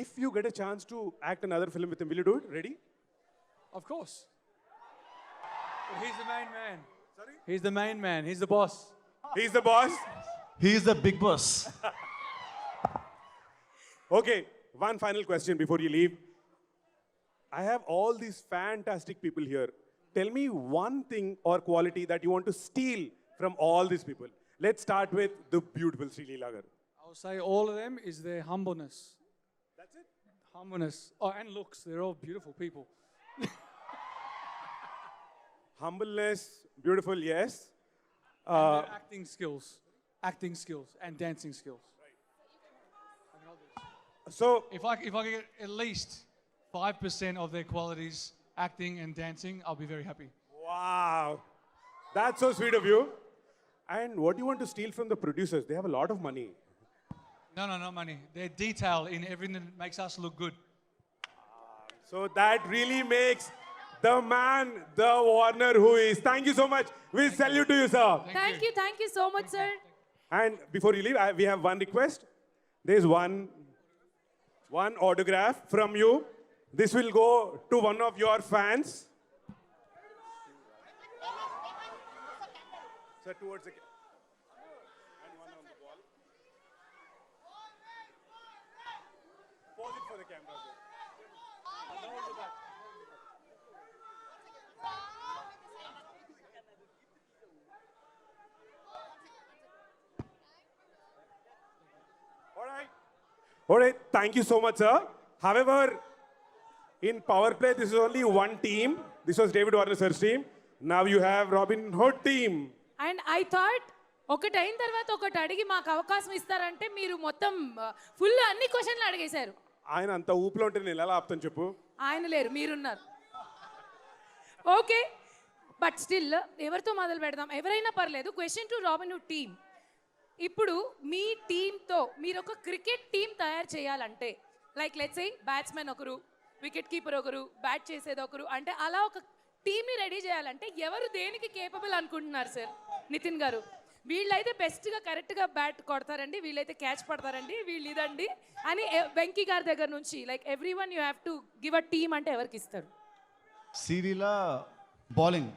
[SPEAKER 2] If you get a chance to act another film with him, will you do it? Ready?
[SPEAKER 11] Of course. He's the main man. Sorry? He's the main man. He's the boss.
[SPEAKER 2] He's the boss.
[SPEAKER 6] He is the big boss.
[SPEAKER 2] Okay, one final question before you leave. I have all these fantastic people here. Tell me one thing or quality that you want to steal from all these people. Let's start with the beautiful Sri Leela.
[SPEAKER 11] I'll say all of them is their humbleness.
[SPEAKER 2] That's it?
[SPEAKER 11] Humbleness. Oh, and looks. They're all beautiful people.
[SPEAKER 2] Humbleness, beautiful, yes.
[SPEAKER 11] And their acting skills, and dancing skills.
[SPEAKER 2] So,
[SPEAKER 11] If I could get at least 5% of their qualities, acting and dancing, I'll be very happy.
[SPEAKER 2] wow, that's so sweet of you. And what do you want to steal from the producers? They have a lot of money.
[SPEAKER 11] No, not money. They're detailed in everything that makes us look good.
[SPEAKER 2] So that really makes the man, the Warner who is. Thank you so much. We salute to you, sir.
[SPEAKER 1] Thank you so much sir.
[SPEAKER 2] And before you leave, we have one request. There's one autograph from you. This will go to one of your fans. Sir, towards the and one on the wall. Pose it for the camera. All right, thank you so much, sir. However, in Power Play, this is only one team. This was David Warner sir's team. Now you have Robin Hood team.
[SPEAKER 1] And I thought ఒకటి అయిన తర్వాత ఒకటి అడిగి మాకు అవకాశం ఇస్తారంటే మీరు మొత్తం ఫుల్ అన్ని క్వశ్చన్లు అడిగేశారు.
[SPEAKER 2] ఆయన అంత ఊపిలో ఉంటే నేను ఎలా ఆపుతాను చెప్పు.
[SPEAKER 1] ఆయన లేరు, మీరున్నారు. ఓకే, బట్ స్టిల్ ఎవరితో మొదలు పెడదాం? ఎవరైనా పర్లేదు. Question to Robin hood team. ఇప్పుడు మీ టీంతో మీరు ఒక క్రికెట్ టీం తయారు చేయాలంటే, లైక్ లెట్స్ సే బ్యాట్స్మెన్ ఒకరు, వికెట్ కీపర్ ఒకరు, బ్యాట్ చేసేది ఒకరు, అంటే అలా ఒక టీమ్ని రెడీ చేయాలంటే ఎవరు దేనికి కేపబుల్ అనుకుంటున్నారు సార్? నితిన్ గారు, వీళ్ళైతే బెస్ట్గా కరెక్ట్గా బ్యాట్ కొడతారండి, వీళ్ళైతే క్యాచ్ పడతారండి, వీళ్ళు ఇదండి అని వెంకీ గారి దగ్గర నుంచి like every one you have to give a team అంటే ఎవరికి ఇస్తారు?
[SPEAKER 6] శ్రీలీల బౌలింగ్.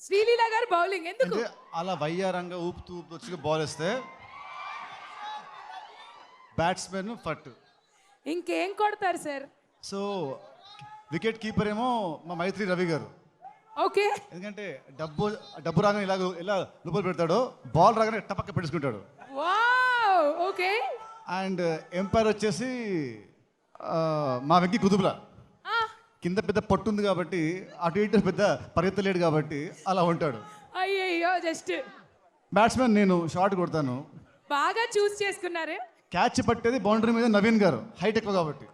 [SPEAKER 1] శ్రీలీల గారు బౌలింగ్ ఎందుకు?
[SPEAKER 6] అంటే అలా వయ్యారంగా ఊపుతూ వచ్చి బాల్ వేస్తే బ్యాట్స్మెన్ ఫట్.
[SPEAKER 1] ఇంకేం కొడతారు సార్?
[SPEAKER 6] సో వికెట్ కీపర్ ఏమో మా మైత్రి రవి గారు.
[SPEAKER 1] ఓకే,
[SPEAKER 6] ఎందుకంటే డబ్బు రాగానే ఇలా లోపల పెడతాడు, బాల్ రాగానే టపక్క పెట్టేసుకుంటాడు.
[SPEAKER 1] Wow, okay.
[SPEAKER 6] అండ్ ఎంపైర్ వచ్చేసి మా వెంకీ కుతుబుల. కింద పెద్ద పట్టు ఉంది కాబట్టి అటు ఇటు పెద్ద పరిగెత్తలేడు కాబట్టి అలా ఉంటాడు.
[SPEAKER 1] అయ్యయ్యో, జస్ట్
[SPEAKER 6] బ్యాట్స్మెన్ నేను షాట్ కొడతాను.
[SPEAKER 1] బాగా చూస్ చేసుకున్నారు.
[SPEAKER 6] క్యాచ్ పట్టేది బౌండరీ మీద నవీన్ గారు, హైట్ ఎక్కువ కాబట్టి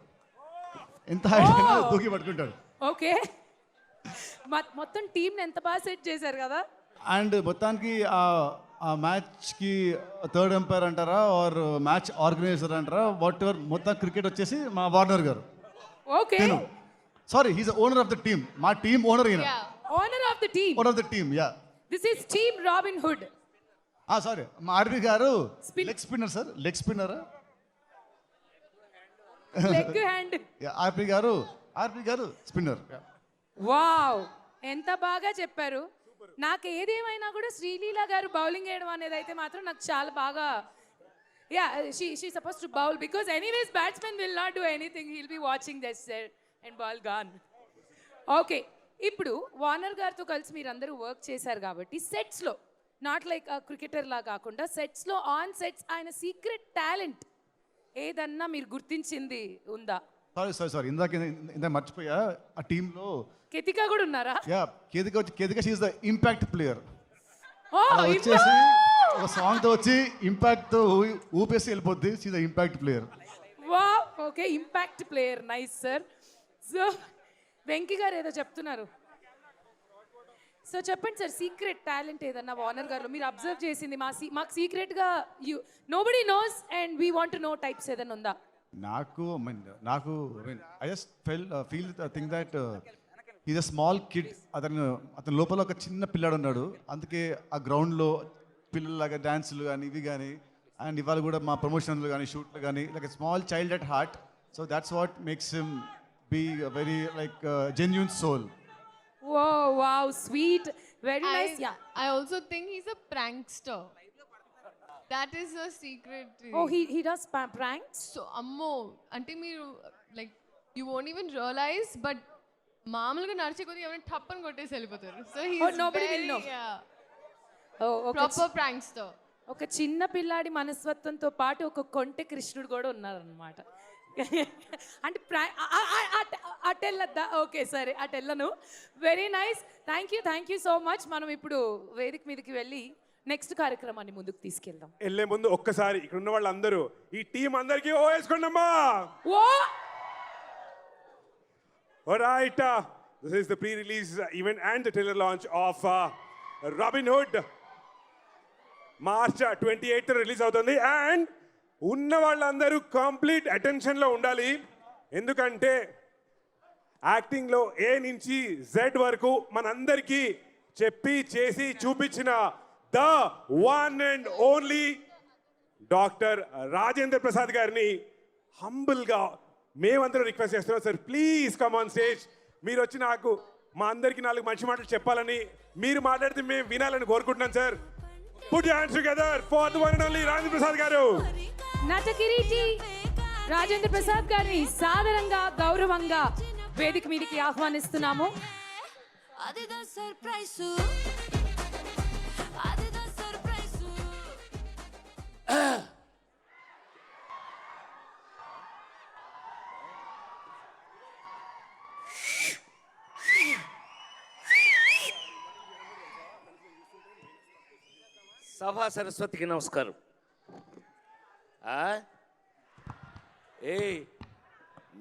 [SPEAKER 6] ఎంత హైట్ అయినా దూకి పట్టుకుంటాడు.
[SPEAKER 1] ఓకే, మొత్తం టీంని ఎంత బాగా సెట్ చేశారు కదా.
[SPEAKER 6] అండ్ మొత్తానికి ఆ మ్యాచ్కి థర్డ్ ఎంపైర్ అంటారా ఆర్ మ్యాచ్ ఆర్గనైజర్ అంటారా, వాట్ ఎవర్, మొత్తం క్రికెట్ వచ్చేసి మా Warner garu.
[SPEAKER 1] Okay,
[SPEAKER 6] sorry, he's owner of the team. మా టీమ్ ఓనర్ ఈయన.
[SPEAKER 1] Owner of the team.
[SPEAKER 6] Owner of the team, yeah.
[SPEAKER 1] This is team Robin Hood.
[SPEAKER 6] Sorry, మా RP garu leg spinner sir. Leg spinner,
[SPEAKER 1] leg hand.
[SPEAKER 6] RP garu spinner.
[SPEAKER 1] Wow, ఎంత బాగా చెప్పారు. నాకు ఏదేమైనా కూడా శ్రీలీల గారు బౌలింగ్ వేయడం అనేది అయితే మాత్రం నాకు చాలా బాగా, yeah, she suppose to bowl because anyways batsmen will not do anything, he'll be watching that set and ball gone. Okay, ఇప్పుడు వార్నర్ గారితో కలిసి మీరందరూ వర్క్ చేశారు కాబట్టి సెట్స్లో, నాట్ లైక్ క్రికెటర్లా కాకుండా సెట్స్లో, ఆన్ సెట్స్ ఆయన సీక్రెట్ టాలెంట్ ఏదన్నా మీరు గుర్తించింది ఉందా?
[SPEAKER 6] సారీ, ఇందాక మర్చిపోయా. ఆ టీంలో
[SPEAKER 1] కేతికా కూడా ఉన్నారా?
[SPEAKER 6] Yeah, Ketika she is the impact player.
[SPEAKER 1] ఓ,
[SPEAKER 6] వచ్చేసి ఒక సాంగ్ తో వచ్చి ఇంపాక్ట్ తో ఊపేసి వెళ్ళిపోద్ది. She the impact player.
[SPEAKER 1] Wow, okay, impact player, nice sir. So Venky garu ఏదో చెప్తున్నారు. సో చెప్పండి సార్, సీక్రెట్ టాలెంట్ ఏదన్నా వార్నర్ గారు మీరు అబ్జర్వ్ చేసింది మాకు సీక్రెట్గా nobody knows and we want to know types ఏదన్నా ఉందా?
[SPEAKER 12] నాకు I just feel think that is a small kid. అతని లోపల ఒక చిన్న పిల్లాడు ఉన్నాడు. అందుకే ఆ గ్రౌండ్లో పిల్లలాగా డ్యాన్సులు కానీ ఇవి కానీ అండ్ ఇవాళ కూడా మా ప్రమోషన్లు కానీ షూట్లు కానీ like a small child at heart. So that's what makes him be very like genuine soul.
[SPEAKER 1] Whoa, wow, sweet. Very nice. Yeah.
[SPEAKER 13] I also think he's a prankster. That is a secret.
[SPEAKER 1] Oh, he does pranks?
[SPEAKER 13] So, ammo, ante meeru like you won't even realize, but మామూలుగా నడిచే కొద్ది ఎవరైనా టప్పని కొట్టేసి వెళ్ళిపోతారు. So he's
[SPEAKER 1] nobody will know. Oh, okay.
[SPEAKER 13] Proper prankster.
[SPEAKER 1] ఒక చిన్న పిల్లాడి మనస్తత్వంతో పాటు ఒక కొంటె కృష్ణుడు కూడా ఉన్నారనమాట. అంటే అటెల్లద్దా? ఓకే సరే, అటెల్లను. Very nice. Thank you so much. మనం ఇప్పుడు వేదిక మీదకి వెళ్ళి నెక్స్ట్ కార్యక్రమాన్ని ముందుకు తీసుకెళ్దాం.
[SPEAKER 2] వెళ్ళే ముందు ఒక్కసారి ఇక్కడ ఉన్న వాళ్ళందరూ ఈ టీం అందరికీ ఓ వేసుకోండమ్మా.
[SPEAKER 1] ఓ
[SPEAKER 2] Alright, this is the pre-release event and the trailer launch of Robin Hood. March 28th release అవుతుంది. అండ్ ఉన్న వాళ్ళందరూ కంప్లీట్ అటెన్షన్లో ఉండాలి. ఎందుకంటే యాక్టింగ్లో ఏ నుంచి జెడ్ వరకు మనందరికీ చెప్పి చేసి చూపించిన the one and only doctor Rajendra Prasad గారిని హంబుల్గా మేమందరం రిక్వెస్ట్ చేస్తున్నాం. Sir please come on stage. మీరు వచ్చి నాకు మా అందరికీ 4 మంచి మాటలు చెప్పాలని, మీరు మాట్లాడితే మేము వినాలని కోరుకుంటున్నాను sir. Put your hands together for the one and only Rajendra Prasad గారు.
[SPEAKER 1] నట కిరీటి రాజేంద్ర ప్రసాద్ గారిని సాదరంగా గౌరవంగా వేదిక మీదకి ఆహ్వానిస్తున్నాము.
[SPEAKER 14] సభా సరస్వతికి నమస్కారం.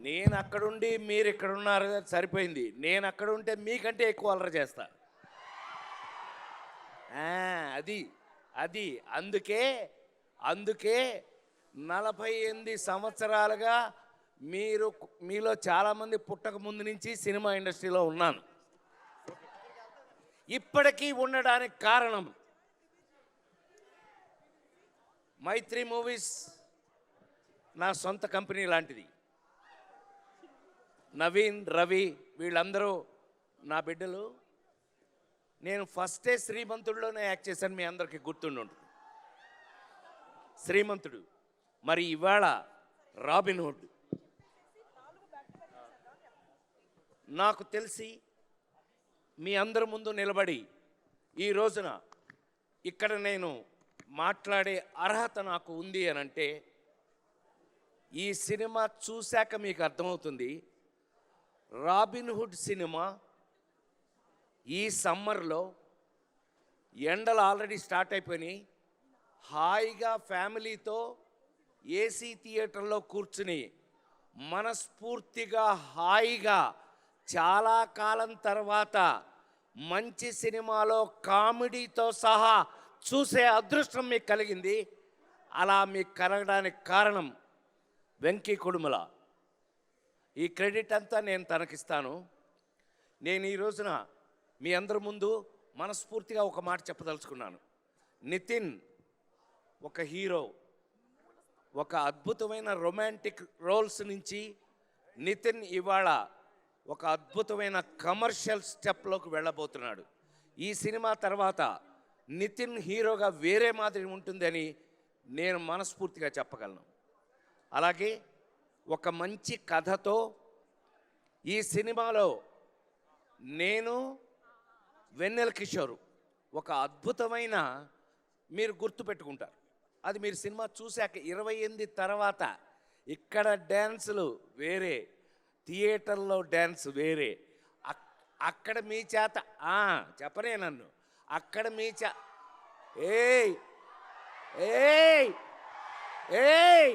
[SPEAKER 14] నేను అక్కడుండి మీరు ఇక్కడ ఉన్నారు సరిపోయింది. నేను అక్కడ ఉంటే మీకంటే ఎక్కువ అల్లరి చేస్తా. అది అందుకే 48 సంవత్సరాలుగా మీలో చాలామంది పుట్టక ముందు నుంచి సినిమా ఇండస్ట్రీలో ఉన్నాను. ఇప్పటికీ ఉండడానికి కారణం మైత్రి మూవీస్ నా సొంత కంపెనీ లాంటిది. నవీన్, రవి వీళ్ళందరూ నా బిడ్డలు. నేను ఫస్టే శ్రీమంతుడిలోనే యాక్ట్ చేశాను. మీ అందరికీ గుర్తుండి ఉంటుంది శ్రీమంతుడు. మరి ఇవాళ రాబిన్ హుడ్. నాకు తెలిసి మీ అందరి ముందు నిలబడి ఈ రోజున ఇక్కడ నేను మాట్లాడే అర్హత నాకు ఉంది అని అంటే ఈ సినిమా చూశాక మీకు అర్థమవుతుంది. రాబిన్ హుడ్ సినిమా ఈ సమ్మర్లో ఎండలు ఆల్రెడీ స్టార్ట్ అయిపోయినాయి. హాయిగా ఫ్యామిలీతో ఏసీ థియేటర్లో కూర్చుని మనస్ఫూర్తిగా హాయిగా చాలా కాలం తర్వాత మంచి సినిమాలో కామెడీతో సహా చూసే అదృష్టం మీకు కలిగింది. అలా మీకు కలగడానికి కారణం వెంకీ కుడుమల. ఈ క్రెడిట్ అంతా నేను తనకిస్తాను. నేను ఈ రోజున మీ అందరి ముందు మనస్ఫూర్తిగా ఒక మాట చెప్పదలుచుకున్నాను. నితిన్ ఒక హీరో, ఒక అద్భుతమైన రొమాంటిక్ రోల్స్ నుంచి నితిన్ ఇవాళ ఒక అద్భుతమైన కమర్షియల్ స్టెప్లోకి వెళ్ళబోతున్నాడు. ఈ సినిమా తర్వాత నితిన్ హీరోగా వేరే మాదిరి ఉంటుందని నేను మనస్ఫూర్తిగా చెప్పగలను. అలాగే ఒక మంచి కథతో ఈ సినిమాలో నేను వెన్నెల కిషోర్ ఒక అద్భుతమైన మీరు గుర్తుపెట్టుకుంటారు. అది మీరు సినిమా చూశాక 28 తర్వాత ఇక్కడ డ్యాన్సులు వేరే, థియేటర్లో డ్యాన్స్ వేరే. అక్కడ మీ చేత చెప్పనే నన్ను అక్కడ మీ ఏయ్ ఏయ్ ఏయ్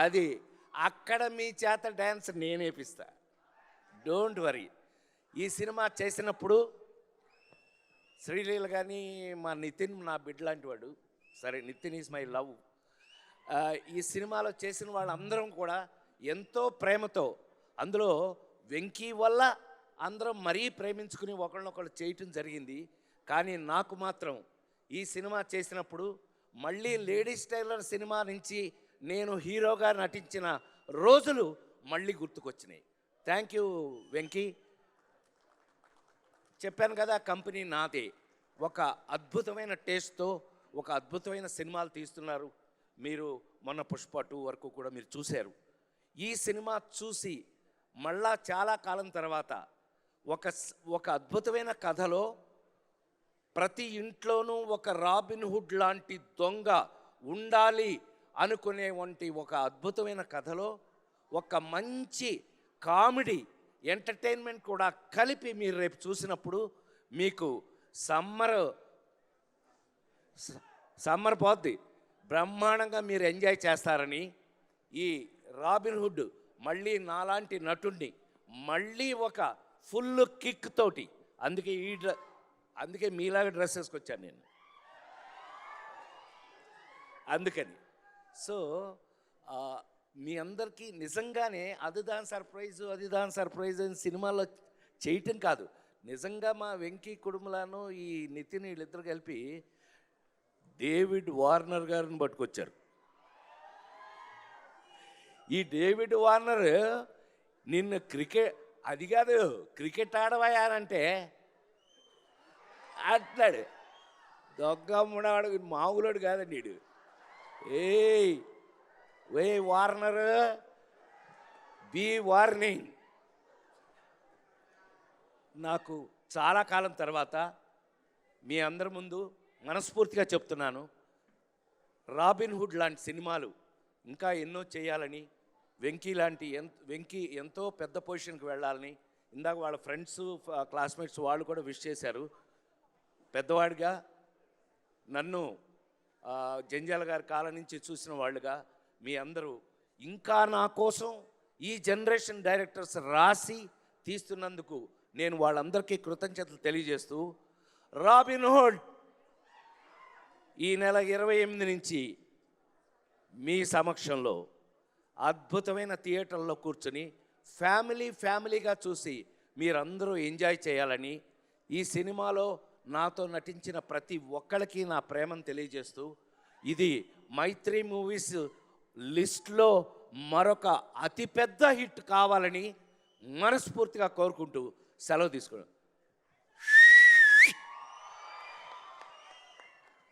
[SPEAKER 14] అది అక్కడ మీ చేత డ్యాన్స్ నేనేపిస్తా, డోంట్ వరీ. ఈ సినిమా చేసినప్పుడు శ్రీలీల కానీ మా నితిన్ నా బిడ్డ లాంటి వాడు, సరే నితిన్ ఈజ్ మై లవ్. ఈ సినిమాలో చేసిన వాళ్ళందరం కూడా ఎంతో ప్రేమతో, అందులో వెంకీ వల్ల అందరం మరీ ప్రేమించుకుని ఒకళ్ళనొకళ్ళు చేయటం జరిగింది. కానీ నాకు మాత్రం ఈ సినిమా చేసినప్పుడు మళ్ళీ లేడీస్ టైలర్ సినిమా నుంచి నేను హీరోగా నటించిన రోజులు మళ్ళీ గుర్తుకొచ్చినాయి. Thank you Venky. చెప్పాను కదా, కంపెనీ నాదే. ఒక అద్భుతమైన టేస్ట్తో ఒక అద్భుతమైన సినిమాలు తీస్తున్నారు. మీరు మొన్న పుష్ప 2 వరకు కూడా మీరు చూశారు. ఈ సినిమా చూసి మళ్ళా చాలా కాలం తర్వాత ఒక అద్భుతమైన కథలో ప్రతి ఇంట్లోనూ ఒక రాబిన్ హుడ్ లాంటి దొంగ ఉండాలి అనుకునేవంటి ఒక అద్భుతమైన కథలో ఒక మంచి కామెడీ ఎంటర్టైన్మెంట్ కూడా కలిపి మీరు రేపు చూసినప్పుడు మీకు సమ్మర్ పోద్ది, బ్రహ్మాండంగా మీరు ఎంజాయ్ చేస్తారని, ఈ రాబిన్ హుడ్ మళ్ళీ నాలాంటి నటుడిని మళ్ళీ ఒక ఫుల్ కిక్ తోటి, అందుకే మీలాగా డ్రెస్ వేసుకొచ్చాను నేను, అందుకని. సో మీ అందరికీ నిజంగానే అది దాని సర్ప్రైజ్ అని సినిమాలో చేయటం కాదు, నిజంగా మా వెంకీ కుడుములను ఈ నితిన్ వీళ్ళిద్దరు కలిపి డేవిడ్ వార్నర్ గారిని పట్టుకొచ్చారు. ఈ డేవిడ్ వార్నర్ నిన్ను అది కాదు క్రికెట్ ఆడవాయానంటే అంటున్నాడు. దొంగమ్మడాడు మామూలుడు కాదండి వీడు. ఏ వార్నర్, బీ వార్నింగ్. నాకు చాలా కాలం తర్వాత మీ అందరి ముందు మనస్ఫూర్తిగా చెప్తున్నాను, రాబిన్ హుడ్ లాంటి సినిమాలు ఇంకా ఎన్నో చేయాలని, వెంకీ ఎంతో పెద్ద పొజిషన్కి వెళ్ళాలని, ఇందాక వాళ్ళ ఫ్రెండ్స్ క్లాస్మేట్స్ వాళ్ళు కూడా విష్ చేశారు. పెద్దవాడిగా నన్ను జంజాల గారి కాలం నుంచి చూసిన వాళ్ళుగా మీ అందరూ ఇంకా నా కోసం ఈ జనరేషన్ డైరెక్టర్స్ రాసి తీస్తున్నందుకు నేను వాళ్ళందరికీ కృతజ్ఞతలు తెలియజేస్తూ, రాబిన్ హుడ్ ఈ నెల 28 నుంచి మీ సమక్షంలో అద్భుతమైన థియేటర్లో కూర్చొని ఫ్యామిలీగా చూసి మీరందరూ ఎంజాయ్ చేయాలని, ఈ సినిమాలో నాతో నటించిన ప్రతి ఒక్కరికి నా ప్రేమను తెలియజేస్తూ, ఇది మైత్రి మూవీస్ లిస్ట్లో మరొక అతిపెద్ద హిట్ కావాలని మనస్ఫూర్తిగా కోరుకుంటూ సెలవు తీసుకున్నాను.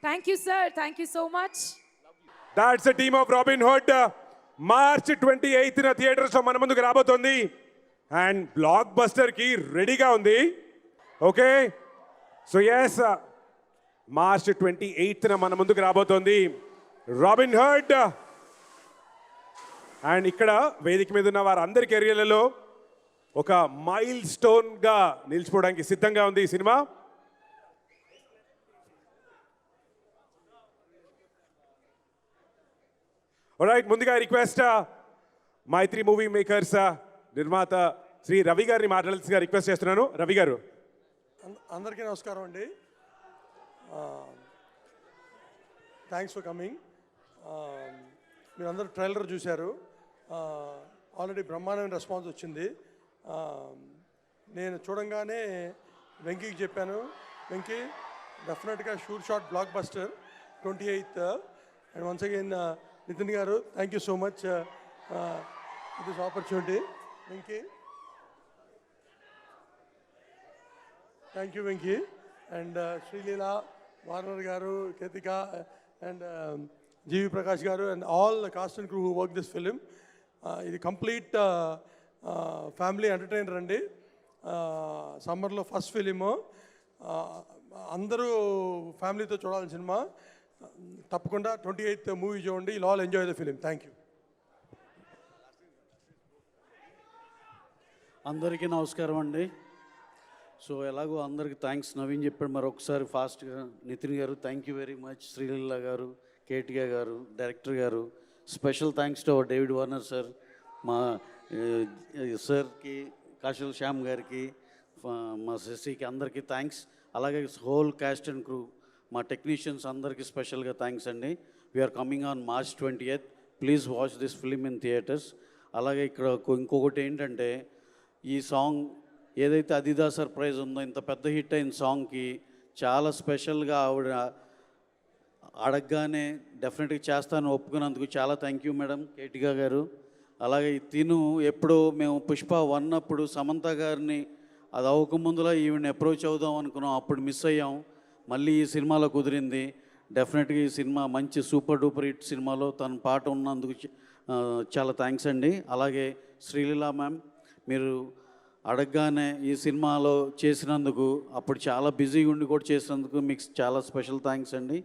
[SPEAKER 1] Thank you sir, thank you so much.
[SPEAKER 2] That's the team of Robin Hood. March 28న థియేటర్స్లో మన ముందుకు రాబోతోంది అండ్ బ్లాక్ బస్టర్కి రెడీగా ఉంది. ఓకే, సో ఎస్, మార్చ్ 28న మన ముందుకు రాబోతోంది రాబిన్ హుడ్. అండ్ ఇక్కడ వేదిక మీద ఉన్న వారందరి కెరియర్లలో ఒక మైల్ స్టోన్గా నిలిచిపోవడానికి సిద్ధంగా ఉంది ఈ సినిమా. రైట్, ముందుగా రిక్వెస్ట్ మైత్రి మూవీ మేకర్స్ నిర్మాత శ్రీ రవి గారిని మాట్లాడాల్సిగా రిక్వెస్ట్ చేస్తున్నాను. రవి గారు.
[SPEAKER 15] అందరికీ నమస్కారం అండి. Thanks for coming. మీరందరూ ట్రైలర్ చూశారు, ఆల్రెడీ బ్రహ్మాండమైన రెస్పాన్స్ వచ్చింది. నేను చూడంగానే వెంకీకి చెప్పాను, వెంకీ డెఫినెట్గా shot blockbuster 28th. And once again Nitin garu, thank you so much for this opportunity. Venky, thank you Venky. And Sreeleela, Warner garu, Ketika and GV Prakash garu and all the cast and crew who work this film. ఇది complete family entertainer అండి. సమ్మర్లో first film, అందరూ ఫ్యామిలీతో చూడాల్సిన cinema. తప్పకుండా 28th movie చూడండి. You all enjoy the film. Thank you.
[SPEAKER 16] అందరికీ నమస్కారం అండి. సో ఎలాగో అందరికీ థ్యాంక్స్ నవీన్ చెప్పాడు, మరొకసారి ఫాస్ట్గా Nitin garu thank you very much, Sreeleela గారు, కేటిగా గారు, డైరెక్టర్ గారు, special thanks to our David Warner sir మా సార్కి కాశల్ శ్యామ్ గారికి మా శశికి అందరికీ థ్యాంక్స్. అలాగే హోల్ క్యాస్ట్ అండ్ క్రూ మా టెక్నీషియన్స్ అందరికీ స్పెషల్గా థ్యాంక్స్ అండి. We're coming on March 20th. Please watch this film in theatres. అలాగే ఇక్కడ ఇంకొకటి ఏంటంటే ఈ సాంగ్ ఏదైతే అదిదా సర్ప్రైజ్ ఉందో ఇంత పెద్ద హిట్ అయిన సాంగ్కి చాలా స్పెషల్గా ఆవిడ అడగగానే డెఫినెట్గా చేస్తాను ఒప్పుకున్నందుకు చాలా థ్యాంక్ యూ మేడం కేటికా గారు. అలాగే తిను ఎప్పుడో మేము పుష్ప 1 అప్పుడు సమంత గారిని అది అవ్వకముందులో ఈవిని అప్రోచ్ అవుదాం అనుకున్నాం, అప్పుడు మిస్ అయ్యాం. మళ్ళీ ఈ సినిమాలో కుదిరింది. డెఫినెట్గా ఈ సినిమా మంచి సూపర్ డూపర్ హిట్ సినిమాలో తన పాట ఉన్నందుకు చాలా థ్యాంక్స్ అండి. అలాగే శ్రీలీల మ్యామ్ మీరు అడగగానే ఈ సినిమాలో చేసినందుకు, అప్పుడు చాలా బిజీగా ఉండి కూడా చేసినందుకు మీకు చాలా స్పెషల్ థ్యాంక్స్ అండి.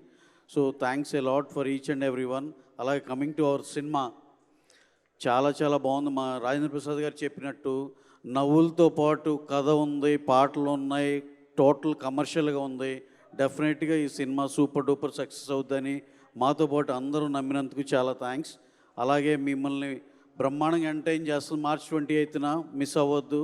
[SPEAKER 16] So thanks a lot for each and every one. అలాగే కమింగ్ టు అవర్ సినిమా చాలా చాలా బాగుంది. మా రాజేంద్ర ప్రసాద్ గారు చెప్పినట్టు నవ్వులతో పాటు కథ ఉంది, పాటలు ఉన్నాయి, టోటల్ కమర్షియల్గా ఉంది. డెఫినెట్గా ఈ సినిమా సూపర్ డూపర్ సక్సెస్ అవుతుందని మాతో పాటు అందరూ నమ్మినందుకు చాలా థ్యాంక్స్. అలాగే మిమ్మల్ని బ్రహ్మాండంగా ఎంటర్టైన్ చేస్తుంది March 28th. మిస్ అవ్వద్దు.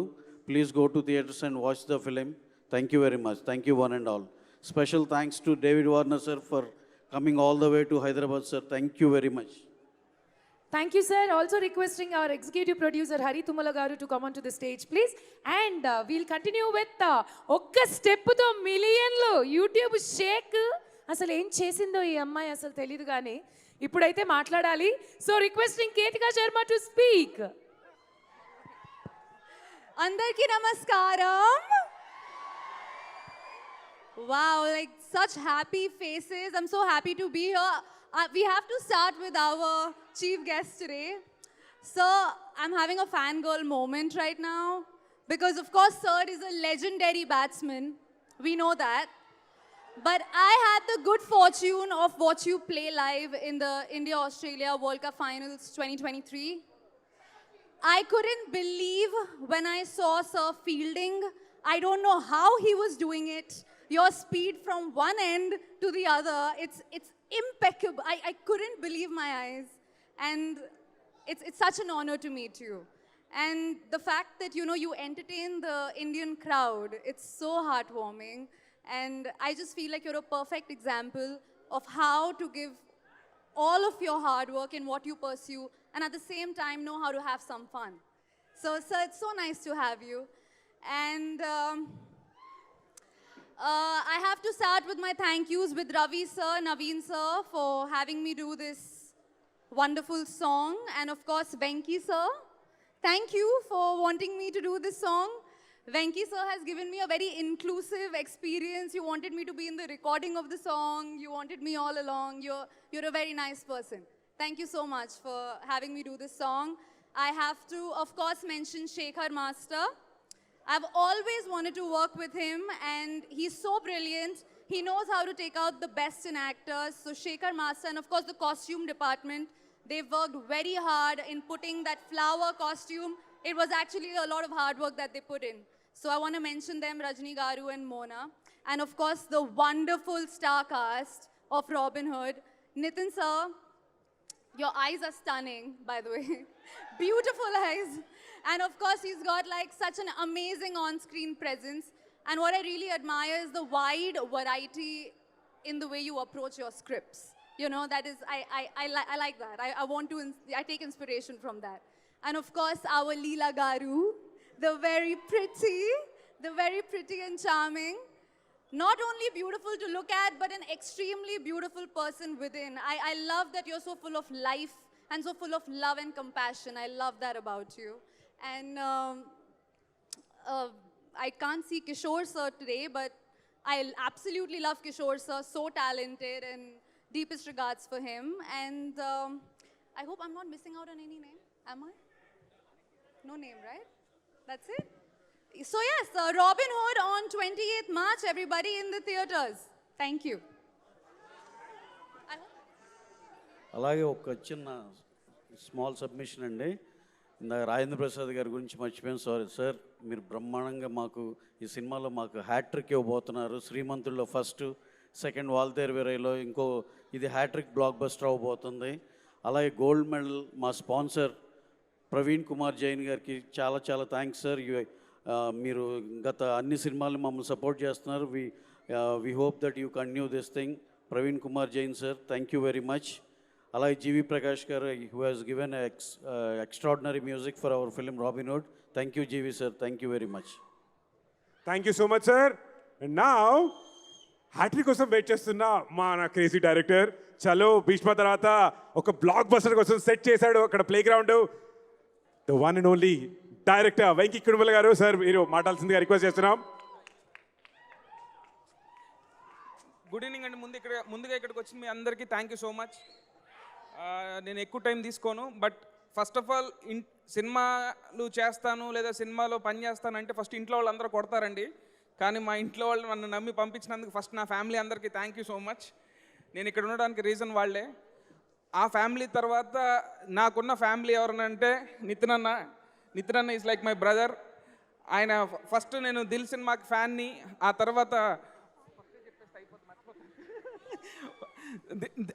[SPEAKER 16] Please go to theatres and watch the film. Thank you very much. Thank you one and all. Special thanks to David Warner sir for coming all the way to Hyderabad sir. Thank you very much.
[SPEAKER 1] Thank you, sir. Also requesting our executive producer Hari Tumala garu to come onto the stage, please. And we'll continue with ఒక్క స్టెప్తో మిలియన్లు YouTube Sheikh. అసలు ఏం చేసిందో ఈ అమ్మాయి అసలు తెలియదు, కానీ ఇప్పుడైతే మాట్లాడాలి. So requesting Ketika Sharma to speak.
[SPEAKER 17] అందరికీ నమస్కారం. Wow, like such happy faces. I'm so happy to be here. We have to start with our chief guest today. So I'm having a fangirl moment right now because of course sir is a legendary batsman. We know that. But I had the good fortune of watch you play live in the India-Australia World Cup Finals 2023. I couldn't believe when I saw sir fielding. I don't know how he was doing it. Your speed from one end to the other, it's impeccable. I couldn't believe my eyes. And it's such an honor to meet you. And the fact that, you know, you entertain the Indian crowd, it's so heartwarming. And I just feel like you're a perfect example of how to give all of your hard work in what you pursue and at the same time know how to have some fun. So, sir, it's so nice to have you. And I have to start with my thank yous with Ravi sir, Naveen sir for having me do this wonderful song. And of course, Venki sir, thank you for wanting me to do this song. Venki sir has given me a very inclusive experience. You wanted me to be in the recording of the song. You wanted me all along. You're a very nice person. Thank you so much for having me do this song. I have to, of course, mention Shekhar Master. I've always wanted to work with him and he's so brilliant. He knows how to take out the best in actors. So Shekhar Master and of course the costume department, they've worked very hard in putting that flower costume. It was actually a lot of hard work that they put in. So I want to mention them, Rajni Garu and Mona. And of course the wonderful star cast of Robin Hood. Nitin sir, your eyes are stunning, by the way. Beautiful eyes. And of course, he's got like such an amazing on-screen presence. And what I really admire is the wide variety in the way you approach your scripts. You know, that is, I like that. I want to, I take inspiration from that. And of course, our Leela Garu, the very pretty and charming. Not only beautiful to look at, but an extremely beautiful person within. I love that you're so full of life and so full of love and compassion. I love that about you. And I can't see Kishore sir today, but I absolutely love Kishore sir, so talented, and deepest regards for him. And I hope I'm not missing out on any name, am I? No name, right? That's it? So yes, Robin Hood on 28th March, everybody in the theaters. Thank you.
[SPEAKER 16] అలాగే ఒక చిన్న small submission అండి. ఇందాక రాజేంద్ర ప్రసాద్ గారి గురించి మర్చిపోయాను, sorry sir. మీరు బ్రహ్మాండంగా మాకు ఈ సినిమాలో మాకు హ్యాట్రిక్ ఇవ్వబోతున్నారు. శ్రీమంతుల్లో ఫస్ట్, సెకండ్ వాల్తేరు వీరయ్యలో ఇంకో ఇది హ్యాట్రిక్ బ్లాక్ బస్టర్ అవ్వబోతుంది. అలాగే గోల్డ్ మెడల్ మా స్పాన్సర్ ప్రవీణ్ కుమార్ జైన్ గారికి చాలా చాలా థ్యాంక్స్ సార్. మీరు గత అన్ని సినిమాలు మమ్మల్ని సపోర్ట్ చేస్తున్నారు. We hope that you continue this thing. Praveen Kumar Jain sir, thank you very much. అలాగే G V Prakash garu, who has given extraordinary music for our film Robin Hood. Thank you G V sir, thank you very much.
[SPEAKER 2] Thank you so much sir. And now hat trick కోసం wait చేస్తున్న మన crazy director, చలో భీష్మ తర్వాత ఒక block buster కోసం set చేశాడు అక్కడ play ground, the one and only director Venky Kudumula గారు. సార్ మీరు మాట్లాడాల్సిందిగా రిక్వెస్ట్ చేస్తున్నాం.
[SPEAKER 18] గుడ్ ఈవినింగ్ అండి. ముందుగా ఇక్కడికి వచ్చిన మీ అందరికీ థ్యాంక్ యూ సో మచ్. నేను ఎక్కువ టైం తీసుకోను, బట్ ఫస్ట్ ఆఫ్ ఆల్ సినిమాలు చేస్తాను లేదా సినిమాలో పని చేస్తానంటే ఫస్ట్ ఇంట్లో వాళ్ళు అందరూ కొడతారండి. కానీ మా ఇంట్లో వాళ్ళు నన్ను నమ్మి పంపించినందుకు ఫస్ట్ నా ఫ్యామిలీ అందరికీ థ్యాంక్ యూ సో మచ్. నేను ఇక్కడ ఉండడానికి రీజన్ వాళ్ళే. ఆ ఫ్యామిలీ తర్వాత నాకున్న ఫ్యామిలీ ఎవరనంటే నితిన్ అన్న ఈజ్ లైక్ మై బ్రదర్. ఆయన ఫస్ట్ నేను దిల్ సినిమాకి ఫ్యాన్ని, ఆ తర్వాత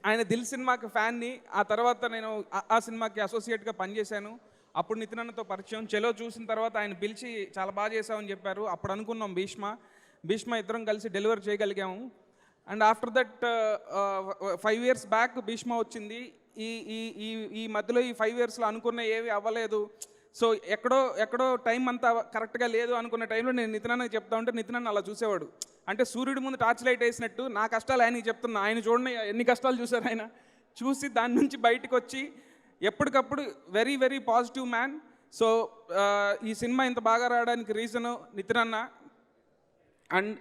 [SPEAKER 18] ఆయన దిల్ సినిమాకి ఫ్యాన్ని, ఆ తర్వాత నేను ఆ సినిమాకి అసోసియేట్గా పనిచేశాను. అప్పుడు నితిన్ అన్నతో పరిచయం. చెలో చూసిన తర్వాత ఆయన పిలిచి చాలా బాగా చేసామని చెప్పారు. అప్పుడు అనుకున్నాం భీష్మ ఇద్దరం కలిసి డెలివర్ చేయగలిగాము. And after that 5 years back Bheeshma వచ్చింది. ఈ మధ్యలో ఈ 5 yearsలో అనుకున్న ఏవి అవ్వలేదు. సో ఎక్కడో టైం అంతా కరెక్ట్గా లేదు అనుకున్న టైంలో నేను నితిన్ అన్నకి చెప్తా ఉంటే నితిన్ అన్న అలా చూసేవాడు. అంటే సూర్యుడి ముందు టార్చ్ లైట్ వేసినట్టు నా కష్టాలు ఆయనకి చెప్తున్నా. ఆయన చూడండి ఎన్ని కష్టాలు చూశారు ఆయన. చూసి దాని నుంచి బయటకు వచ్చి ఎప్పటికప్పుడు very very positive man. So ఈ సినిమా ఇంత బాగా రావడానికి రీజను నితిన్ అన్న. అండ్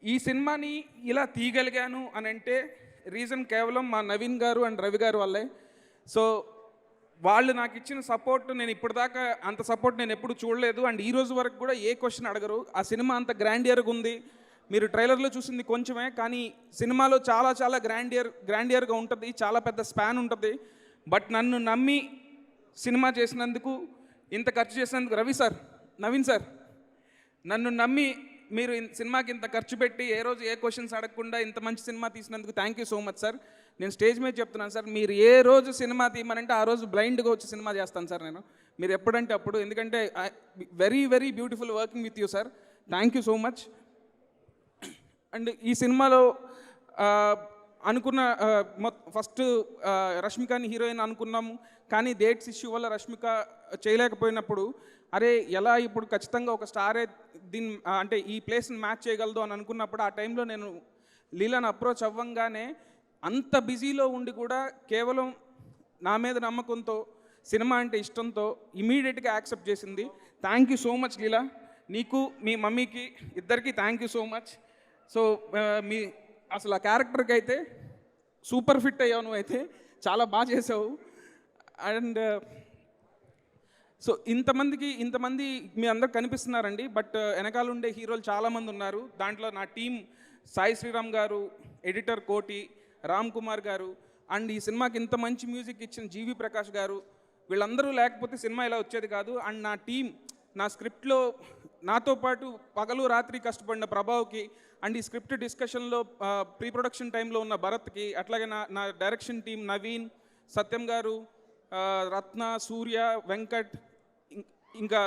[SPEAKER 18] ఈ సినిమాని ఇలా తీయగలిగాను అని అంటే రీజన్ కేవలం మా నవీన్ గారు అండ్ రవి గారు వల్లే. సో వాళ్ళు నాకు ఇచ్చిన సపోర్ట్, నేను ఇప్పటిదాకా అంత సపోర్ట్ నేను ఎప్పుడు చూడలేదు. అండ్ ఈ రోజు వరకు కూడా ఏ క్వశ్చన్ అడగరు. ఆ సినిమా అంత గ్రాండియర్గా ఉంది. మీరు ట్రైలర్లో చూసింది కొంచెమే, కానీ సినిమాలో చాలా చాలా గ్రాండియర్గా ఉంటుంది. చాలా పెద్ద స్పాన్ ఉంటుంది. బట్ నన్ను నమ్మి సినిమా చేసినందుకు, ఇంత ఖర్చు చేసినందుకు నవీన్ సార్ నన్ను నమ్మి మీరు సినిమాకి ఇంత ఖర్చు పెట్టి ఏ రోజు ఏ క్వశ్చన్స్ అడగకుండా ఇంత మంచి సినిమా తీసినందుకు thank you so much sir. నేను స్టేజ్ మీద చెప్తున్నాను సార్, మీరు ఏ రోజు సినిమా తీయమనంటే ఆ రోజు బ్లైండ్గా వచ్చి సినిమా చేస్తాను సార్ నేను. మీరు ఎప్పుడంటే అప్పుడు, ఎందుకంటే very very beautiful working with you sir. Thank you so much. And ఈ సినిమాలో అనుకున్న ఫస్ట్ రష్మికని హీరోయిన్ అనుకున్నాము, కానీ డేట్స్ ఇష్యూ వల్ల రష్మిక చేయలేకపోయినప్పుడు అరే ఎలా ఇప్పుడు ఖచ్చితంగా ఒక స్టారే అంటే ఈ ప్లేస్ని మ్యాచ్ చేయగలదు అని అనుకున్నప్పుడు ఆ టైంలో నేను లీలాని అప్రోచ్ అవ్వంగానే అంత బిజీలో ఉండి కూడా కేవలం నా మీద నమ్మకంతో, సినిమా అంటే ఇష్టంతో ఇమీడియట్గా యాక్సెప్ట్ చేసింది. Thank you so much Leela. నీకు మీ మమ్మీకి ఇద్దరికీ thank you so much. So మీ అసలు ఆ క్యారెక్టర్కి అయితే సూపర్ ఫిట్ అయ్యావు, నువ్వు అయితే చాలా బాగా చేసావు. అండ్ సో ఇంతమంది మీ అందరు కనిపిస్తున్నారండి, బట్ వెనకాల ఉండే హీరోలు చాలామంది ఉన్నారు. దాంట్లో నా టీం సాయి శ్రీరామ్ గారు, ఎడిటర్ కోటి, రామ్ కుమార్ గారు, అండ్ ఈ సినిమాకి ఇంత మంచి మ్యూజిక్ ఇచ్చిన జీవి ప్రకాష్ గారు, వీళ్ళందరూ లేకపోతే సినిమా ఇలా వచ్చేది కాదు. అండ్ నా టీం, నా స్క్రిప్ట్లో నాతో పాటు పగలు రాత్రి కష్టపడిన ప్రభావ్కి, అండ్ ఈ స్క్రిప్ట్ డిస్కషన్లో ప్రీ ప్రొడక్షన్ టైంలో ఉన్న భరత్కి, అట్లాగే నా డైరెక్షన్ టీం నవీన్, సత్యం గారు, రత్న, సూర్య, వెంకట్, ఇంకా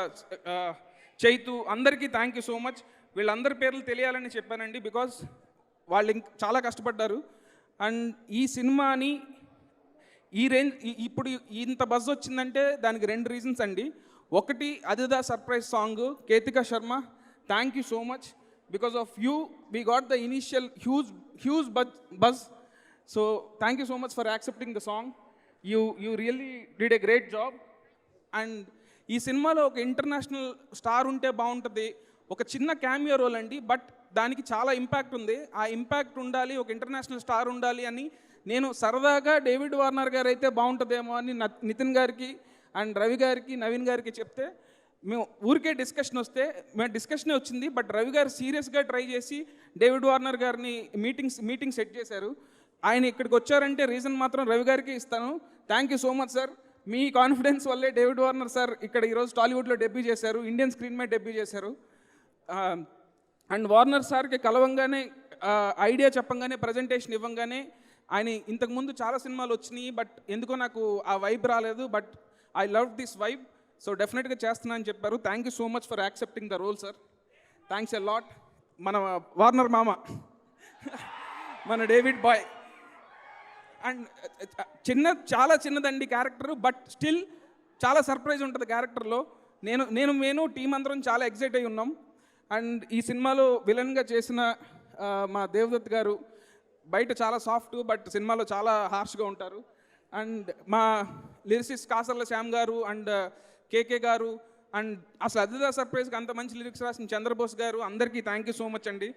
[SPEAKER 18] చైతు, అందరికీ థ్యాంక్ యూ సో మచ్. వీళ్ళందరి పేర్లు తెలియాలని చెప్పానండి, బికాజ్ వాళ్ళు చాలా కష్టపడ్డారు. అండ్ ఈ సినిమాని ఈ రేంజ్ ఇప్పుడు ఇంత బజ్ వచ్చిందంటే దానికి 2 రీజన్స్ అండి. ఒకటి Adhida surprise song, Ketika Sharma, thank you so much. Because of you we got the initial huge buzz. So thank you so much for accepting the song. You really did a great job. And ఈ సినిమాలో ఒక international star ఉంటే బాగుంటుంది. ఒక చిన్న cameo role అండి, but దానికి చాలా ఇంపాక్ట్ ఉంది. ఆ ఇంపాక్ట్ ఉండాలి, ఒక ఇంటర్నేషనల్ స్టార్ ఉండాలి అని నేను సరదాగా డేవిడ్ వార్నర్ గారు అయితే బాగుంటుందేమో అని నితిన్ గారికి అండ్ రవి గారికి, నవీన్ గారికి చెప్తే, మేము ఊరికే డిస్కషన్ వస్తే మేము డిస్కషనే వచ్చింది, బట్ రవి గారు సీరియస్గా ట్రై చేసి డేవిడ్ వార్నర్ గారిని మీటింగ్ సెట్ చేశారు. ఆయన ఇక్కడికి వచ్చారంటే రీజన్ మాత్రం రవి గారికి ఇస్తాను. Thank you so much sir. Me confidence వల్లే డేవిడ్ వార్నర్ సార్ ఇక్కడ ఈరోజు టాలీవుడ్లో డెబ్యూ చేశారు, ఇండియన్ స్క్రీన్ మీద డెబ్యూ చేశారు. అండ్ వార్నర్ సార్కి కలవంగానే, ఐడియా చెప్పంగానే, ప్రజెంటేషన్ ఇవ్వంగానే, ఆయన ఇంతకుముందు చాలా సినిమాలు వచ్చినాయి, బట్ ఎందుకో నాకు ఆ వైబ్ రాలేదు. But I love this vibe. So డెఫినెట్గా చేస్తున్నా అని చెప్పారు. Thank you so much for accepting the role sir. Thanks a lot. మన వార్నర్ మామ, మన డేవిడ్ బాయ్. అండ్ చాలా చిన్నదండి క్యారెక్టర్, బట్ స్టిల్ చాలా సర్ప్రైజ్ ఉంటుంది క్యారెక్టర్లో. నేను టీం అందరం చాలా ఎక్సైట్ అయి ఉన్నాం. అండ్ ఈ సినిమాలో విలన్గా చేసిన మా దేవదత్ గారు బయట చాలా సాఫ్ట్, బట్ సినిమాలో చాలా హార్ష్గా ఉంటారు. అండ్ మా లిరిసిస్ట్ కాసర్ల శ్యామ్ గారు అండ్ కేకే గారు, అండ్ అసలు అదిదా సర్ప్రైజ్కి అంత మంచి లిరిక్స్ రాసిన చంద్రబోస్ గారు, అందరికీ థ్యాంక్ యూ సో మచ్ అండి.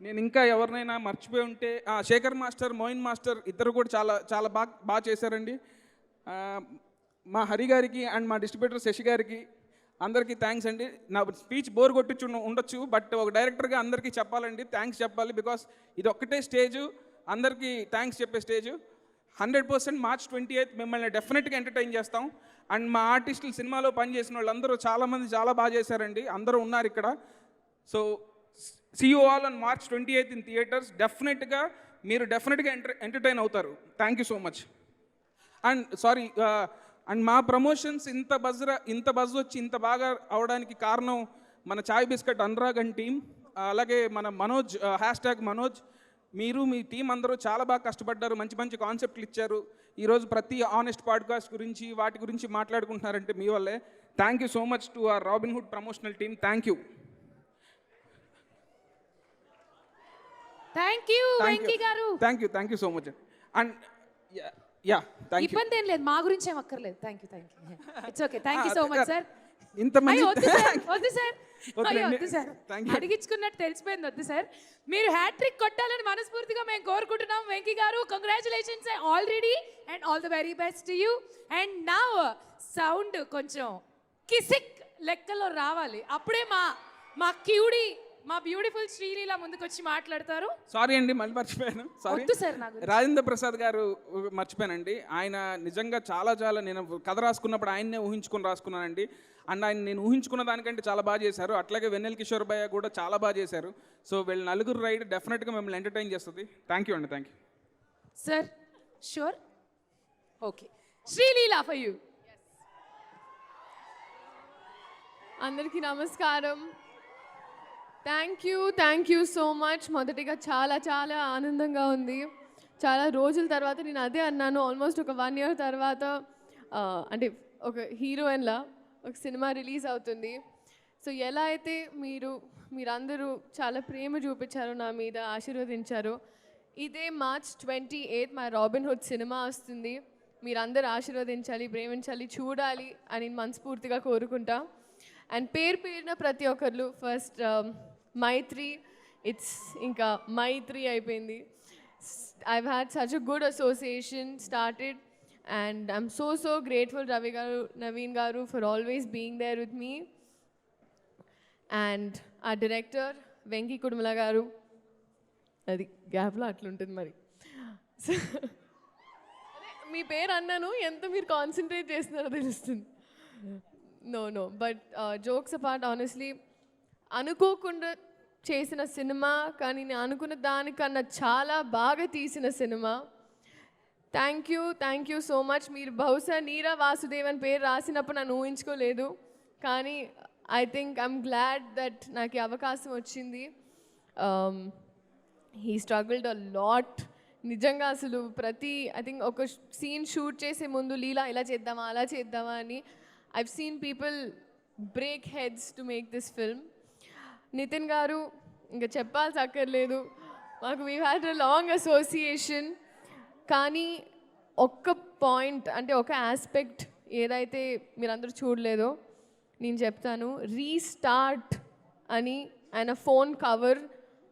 [SPEAKER 18] నేను ఇంకా ఎవరినైనా మర్చిపోయి ఉంటే శేఖర్ మాస్టర్, మోయిన్ మాస్టర్ ఇద్దరు కూడా చాలా చాలా బాగా చేశారండి. మా హరి గారికి అండ్ మా డిస్ట్రిబ్యూటర్ శశి గారికి అందరికీ థ్యాంక్స్ అండి. నా స్పీచ్ బోర్ కొట్టించు ఉండొచ్చు, బట్ ఒక డైరెక్టర్గా అందరికీ చెప్పాలండి, థ్యాంక్స్ చెప్పాలి. బికాస్ ఇది ఒక్కటే స్టేజ్, అందరికీ థ్యాంక్స్ చెప్పే స్టేజ్. 100% March 28th మిమ్మల్ని డెఫినెట్గా ఎంటర్టైన్ చేస్తాం. అండ్ మా ఆర్టిస్టులు సినిమాలో పనిచేసిన వాళ్ళందరూ చాలామంది చాలా బాగా చేశారండి, అందరూ ఉన్నారు ఇక్కడ. So see you all on March 28th in theatres. డెఫినెట్గా మీరు డెఫినెట్గా ఎంటర్టైన్ అవుతారు. Thank you so much. And sorry, and మా ప్రమోషన్స్ ఇంత బజ్ వచ్చి ఇంత బాగా అవడానికి కారణం మన చాయ్ బిస్కెట్ అనురాగ్ అండ్ టీమ్, అలాగే మన మనోజ్ #మనోజ్. మీరు మీ టీం అందరూ చాలా బాగా కష్టపడ్డారు, మంచి మంచి కాన్సెప్ట్లు ఇచ్చారు. ఈరోజు ప్రతి ఆనెస్ట్ పాడ్కాస్ట్ గురించి వాటి గురించి మాట్లాడుకుంటున్నారంటే మీ వల్లే. Thank you so much to our Robin Hood promotional team. Thank you.
[SPEAKER 1] Thank you Venky garu.
[SPEAKER 18] Thank you so much. And yeah thank you.
[SPEAKER 1] ఇబ్బంది ఏం లేదు, మా గురించి ఏం అక్కర్లేదు. Thank you. It's okay. Thank you so much sir.
[SPEAKER 18] ఇంతమంది
[SPEAKER 1] వద్దు సార్ అడిగించుకున్నట్టు తెలిసిపోయింది. వద్దు సార్, మీరు హ్యాట్రిక్ కొట్టాలని మనస్ఫూర్తిగా మేము కోరుకుంటున్నాం. వెంకీ గారు, congratulations already and all the very best you. And now sound కొంచెం కిసిక్ లెక్కలో రావాలి, అప్పుడే మా క్యూడీ, మా బ్యూటిఫుల్ శ్రీలీల ముందుకు వచ్చి మాట్లాడతారు.
[SPEAKER 18] సారీ అండి, మళ్ళీ మర్చిపోయాను. సారీ. రాజేంద్ర ప్రసాద్ గారు మర్చిపోయానండి. ఆయన నిజంగా చాలా నేను కథ రాసుకున్నప్పుడు ఆయన్నే ఊహించుకొని రాసుకున్నానండి. అండ్ ఆయన నేను ఊహించుకున్న దానికంటే చాలా బాగా చేశారు. అట్లాగే వెన్నెల కిషోర్ భయ్య కూడా చాలా బాగా చేశారు. సో వీళ్ళ నలుగురు రైడ్ డెఫినెట్గా మిమ్మల్ని ఎంటర్టైన్ చేస్తుంది. థ్యాంక్ యూ అండి. Thank you
[SPEAKER 1] sir. Sure. Okay, Sreeleela for you.
[SPEAKER 13] అందరికీ నమస్కారం. Thank you so much. మొదటిగా చాలా ఆనందంగా ఉంది. చాలా రోజుల తర్వాత నేను అదే అన్నాను, ఆల్మోస్ట్ ఒక 1 year తర్వాత అంటే ఒక హీరోయిన్లా ఒక సినిమా రిలీజ్ అవుతుంది. సో ఎలా అయితే మీరందరూ చాలా ప్రేమ చూపించారు నా మీద, ఆశీర్వదించారు. ఇదే March 28th మా రాబిన్హుడ్ సినిమా వస్తుంది. మీరందరూ ఆశీర్వదించాలి, ప్రేమించాలి, చూడాలి అని మనస్ఫూర్తిగా కోరుకుంటా. అండ్ పేరున ప్రతి ఒక్కరు ఫస్ట్ మైత్రి, ఇట్స్ ఇంకా మైత్రి అయిపోయింది. I've had such a good association started, and I'm so grateful Ravi garu, Naveen garu for always being there with me, and our director Venki Kudumala garu. Adi gap lo atluntadi mari. మీ పేరు అన్నాను, ఎంత మీరు concentrate చేస్తున్నారో తెలుస్తుంది. No but jokes apart, honestly అనుకోకుండా చేసిన cinema, కానీ నేను అనుకున్న దానికన్నా చాలా బాగా తీసిన cinema. Thank you so much. మీరు బహుశా నీరా వాసుదేవన్ పేరు రాసినప్పుడు నన్ను ఊహించుకోలేదు, కానీ I think I'm glad that నాకు ఈ అవకాశం వచ్చింది. He struggled a lot. నిజంగా అసలు ఐ థింక్ ఒక సీన్ షూట్ చేసే ముందు లీలా ఇలా చేద్దామా అలా చేద్దామా అని I've seen people break heads to make this film. Nithin garu ఇంకా చెప్పాల్సి అక్కర్లేదు, మాకు we had a long association. కానీ ఒక్క పాయింట్, అంటే ఒక ఆస్పెక్ట్ ఏదైతే మీరందరూ చూడలేదో నేను చెప్తాను. రీస్టార్ట్ అని ఆయన phone cover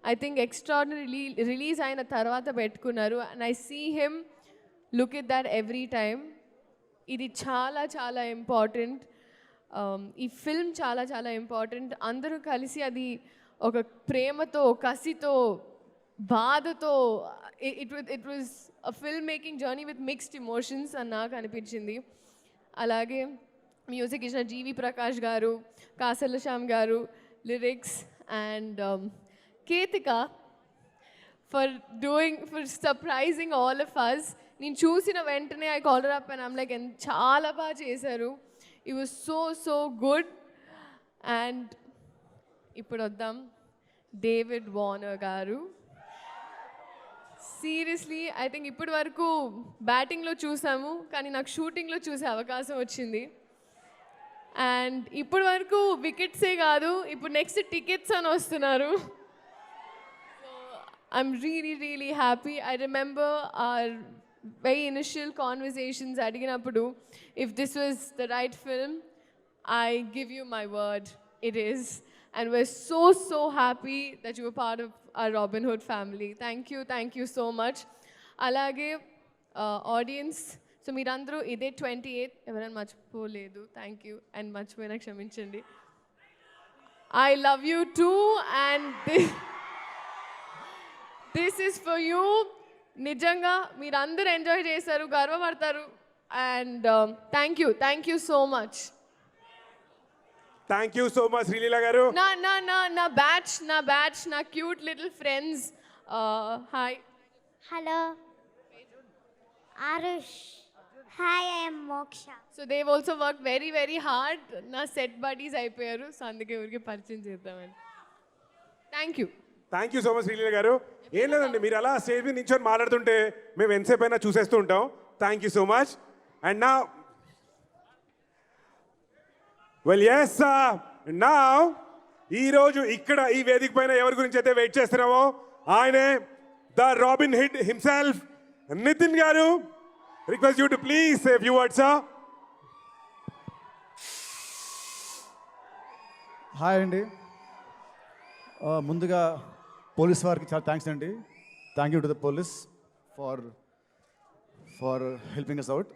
[SPEAKER 13] I think extraordinary release అయిన తర్వాత పెట్టుకున్నారు. And I see him look at that every time. ఇది చాలా ఇంపార్టెంట్. ఈ ఫిల్మ్ చాలా ఇంపార్టెంట్. అందరూ కలిసి అది ఒక ప్రేమతో, కసితో, బాధతో, it was a film making journey with mixed emotions అని నాకు అనిపించింది. అలాగే మ్యూజిక్ ఇచ్చిన జీవి ప్రకాష్ గారు, Kasarla Shyam garu, lyrics, and Ketika for surprising all of us. నేను చూసిన వెంటనే I call her up and I'm like చాలా బాగా చేశారు. It was so good. And ఇప్పుడు వద్దాం డేవిడ్ వార్నర్ గారు. సీరియస్లీ ఐ థింక్ ఇప్పటి వరకు బ్యాటింగ్లో చూసాము, కానీ నాకు షూటింగ్లో చూసే అవకాశం వచ్చింది. అండ్ ఇప్పటి వరకు వికెట్సే కాదు, ఇప్పుడు నెక్స్ట్ టికెట్స్ అని వస్తున్నారు. I'm really happy. I remember our very initial conversations అడిగినప్పుడు, if this was the right film, I give you my word, it is. And we're so happy that you were part of our Robin Hood family. Thank you so much. అలాగే audience, so మీరందరూ ఇదే 28th, ఎవరైనా మర్చిపోలేదు, thank you. And మర్చిపోయినా క్షమించండి. I love you too, and this is for you. నిజంగా మీరందరూ enjoy చేశారు, గర్వపడతారు. And thank you so much.
[SPEAKER 2] Thank you so much Sreeleela garu.
[SPEAKER 13] నా బ్యాచ్ నా cute little friends. Hi.
[SPEAKER 19] Hello. Arush. Hi, I am Moksha.
[SPEAKER 13] So Dev also work very hard. నా set buddies అయిపోయారు, so అందుకే ఊరికి పరిచయం చేద్దామని. Thank you
[SPEAKER 2] so much Sreeleela garu. ఏం లేదండి, మీరు అలా స్టేజ్ మీద నించొని మాట్లాడుతుంటే మేము ఎంతసేపు అయినా చూసేస్తూ ఉంటాం. Thank you so much. And నా ఈరోజు ఇక్కడ ఈ వేదిక పైన ఎవరి గురించి అయితే వెయిట్ చేస్తున్నామో ఆయనే the Robin Hood himself, Nitin garu. Request you to please say few words.
[SPEAKER 12] Hi అండి. ముందుగా పోలీస్ వారికి చాలా థ్యాంక్స్ అండి. Thank you to the police for helping us out.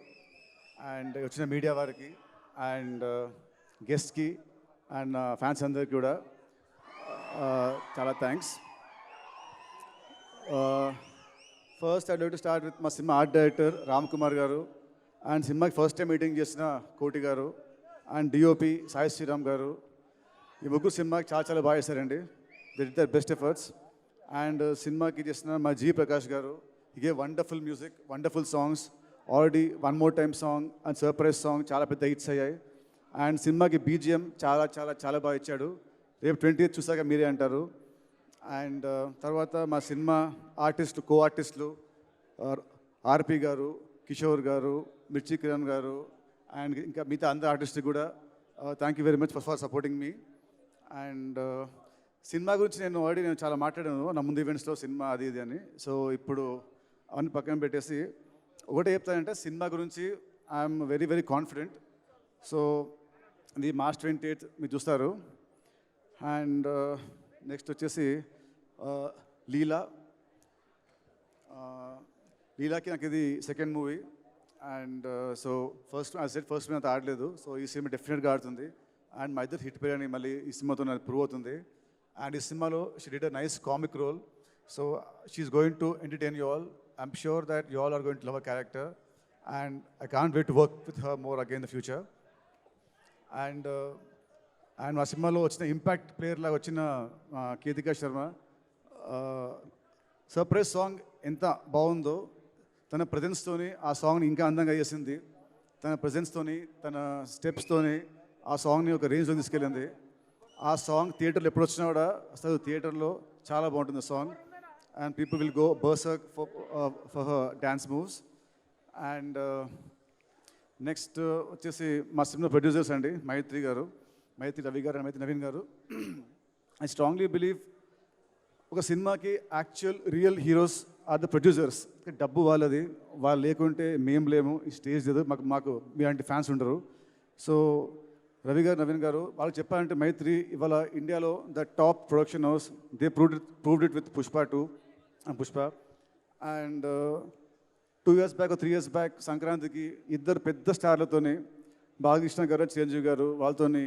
[SPEAKER 12] And వచ్చిన మీడియా వారికి అండ్ గెస్ట్కి అండ్ ఫ్యాన్స్ అందరికి కూడా చాలా thanks. First I like to start with మా సినిమా art director Ram Kumar garu, and సినిమాకి ఫస్ట్ టైం మీటింగ్ చేసిన కోటి గారు, అండ్ డిఓపి సాయి శ్రీరామ్ గారు. ఈ ముగ్గురు సినిమాకి చాలా బాగా చేశారండి. They did there best efforts. And సినిమాకి చేసిన మా జీ ప్రకాష్ గారు, హి gave wonderful music, wonderful songs. Already one more time song and surprise song చాలా పెద్ద హిట్స్ అయ్యాయి. అండ్ సినిమాకి బీజిఎం చాలా బాగా ఇచ్చాడు. రేపు 20th చూసాక మీరే అంటారు. అండ్ తర్వాత మా సినిమా కో ఆర్టిస్టులు ఆర్పి గారు, కిషోర్ గారు, మిర్చి కిరణ్ గారు, అండ్ ఇంకా మిగతా అందరు ఆర్టిస్ట్కి కూడా thank you very much for supporting me. And cinema గురించి నేను చాలా మాట్లాడాను నా ముందు ఈవెంట్స్లో, సినిమా అది ఇది అని. సో ఇప్పుడు అవన్నీ పక్కన పెట్టేసి ఒకటే చెప్తానంటే, సినిమా గురించి ఐఎమ్ వెరీ కాన్ఫిడెంట్. సో ఇది March 28th మీరు చూస్తారు. అండ్ నెక్స్ట్ వచ్చేసి లీలాకి నాకు ఇది second movie. And so first అంత ఆడలేదు. సో ఈ సినిమా డెఫినెట్గా ఆడుతుంది. అండ్ మా ఇద్దరు హిట్ పేరు అని మళ్ళీ ఈ సినిమాతో నాకు ప్రూవ్ అవుతుంది. అండ్ ఈ సినిమాలో she did a nice comic role. So she's going to entertain you all. I'm sure that you all are going to love a character. And I can't wait to work with her more again in the future. And మా సినిమాలో వచ్చిన impact player లాగా వచ్చిన Ketika Sharma, surprise song ఎంత బాగుందో, తన ప్రజెన్స్తోని ఆ సాంగ్ని ఇంకా అందంగా చేసింది. తన ప్రజెన్స్తోని, తన స్టెప్స్తోని ఆ సాంగ్ని ఒక రేంజ్లో తీసుకెళ్ళింది. ఆ సాంగ్ థియేటర్లో ఎప్పుడు వచ్చినా కూడా అసలు థియేటర్లో చాలా బాగుంటుంది song. And people will go berserk for her dance moves. And next వచ్చేసి మా సినిమా ప్రొడ్యూసర్స్ అండి, మైత్రి రవి గారు అండ్ మైత్రి నవీన్ గారు. ఐ స్ట్రాంగ్లీ బిలీవ్ ఒక సినిమాకి real heroes are the producers. డబ్బు వాళ్ళది, వాళ్ళు లేకుంటే మేము లేము, ఈ స్టేజ్ లేదు, మాకు మీలాంటి ఫ్యాన్స్ ఉండరు. సో రవి గారు, నవీన్ గారు వాళ్ళు చెప్పాలంటే మైత్రి ఇవాళ ఇండియాలో the top production house. They proved it with Pushpa 2 and Pushpa. And 2 years back 3 years back సంక్రాంతికి ఇద్దరు పెద్ద స్టార్లతోని, బాలకృష్ణ గారు, చిరంజీవి గారు, వాళ్ళతోని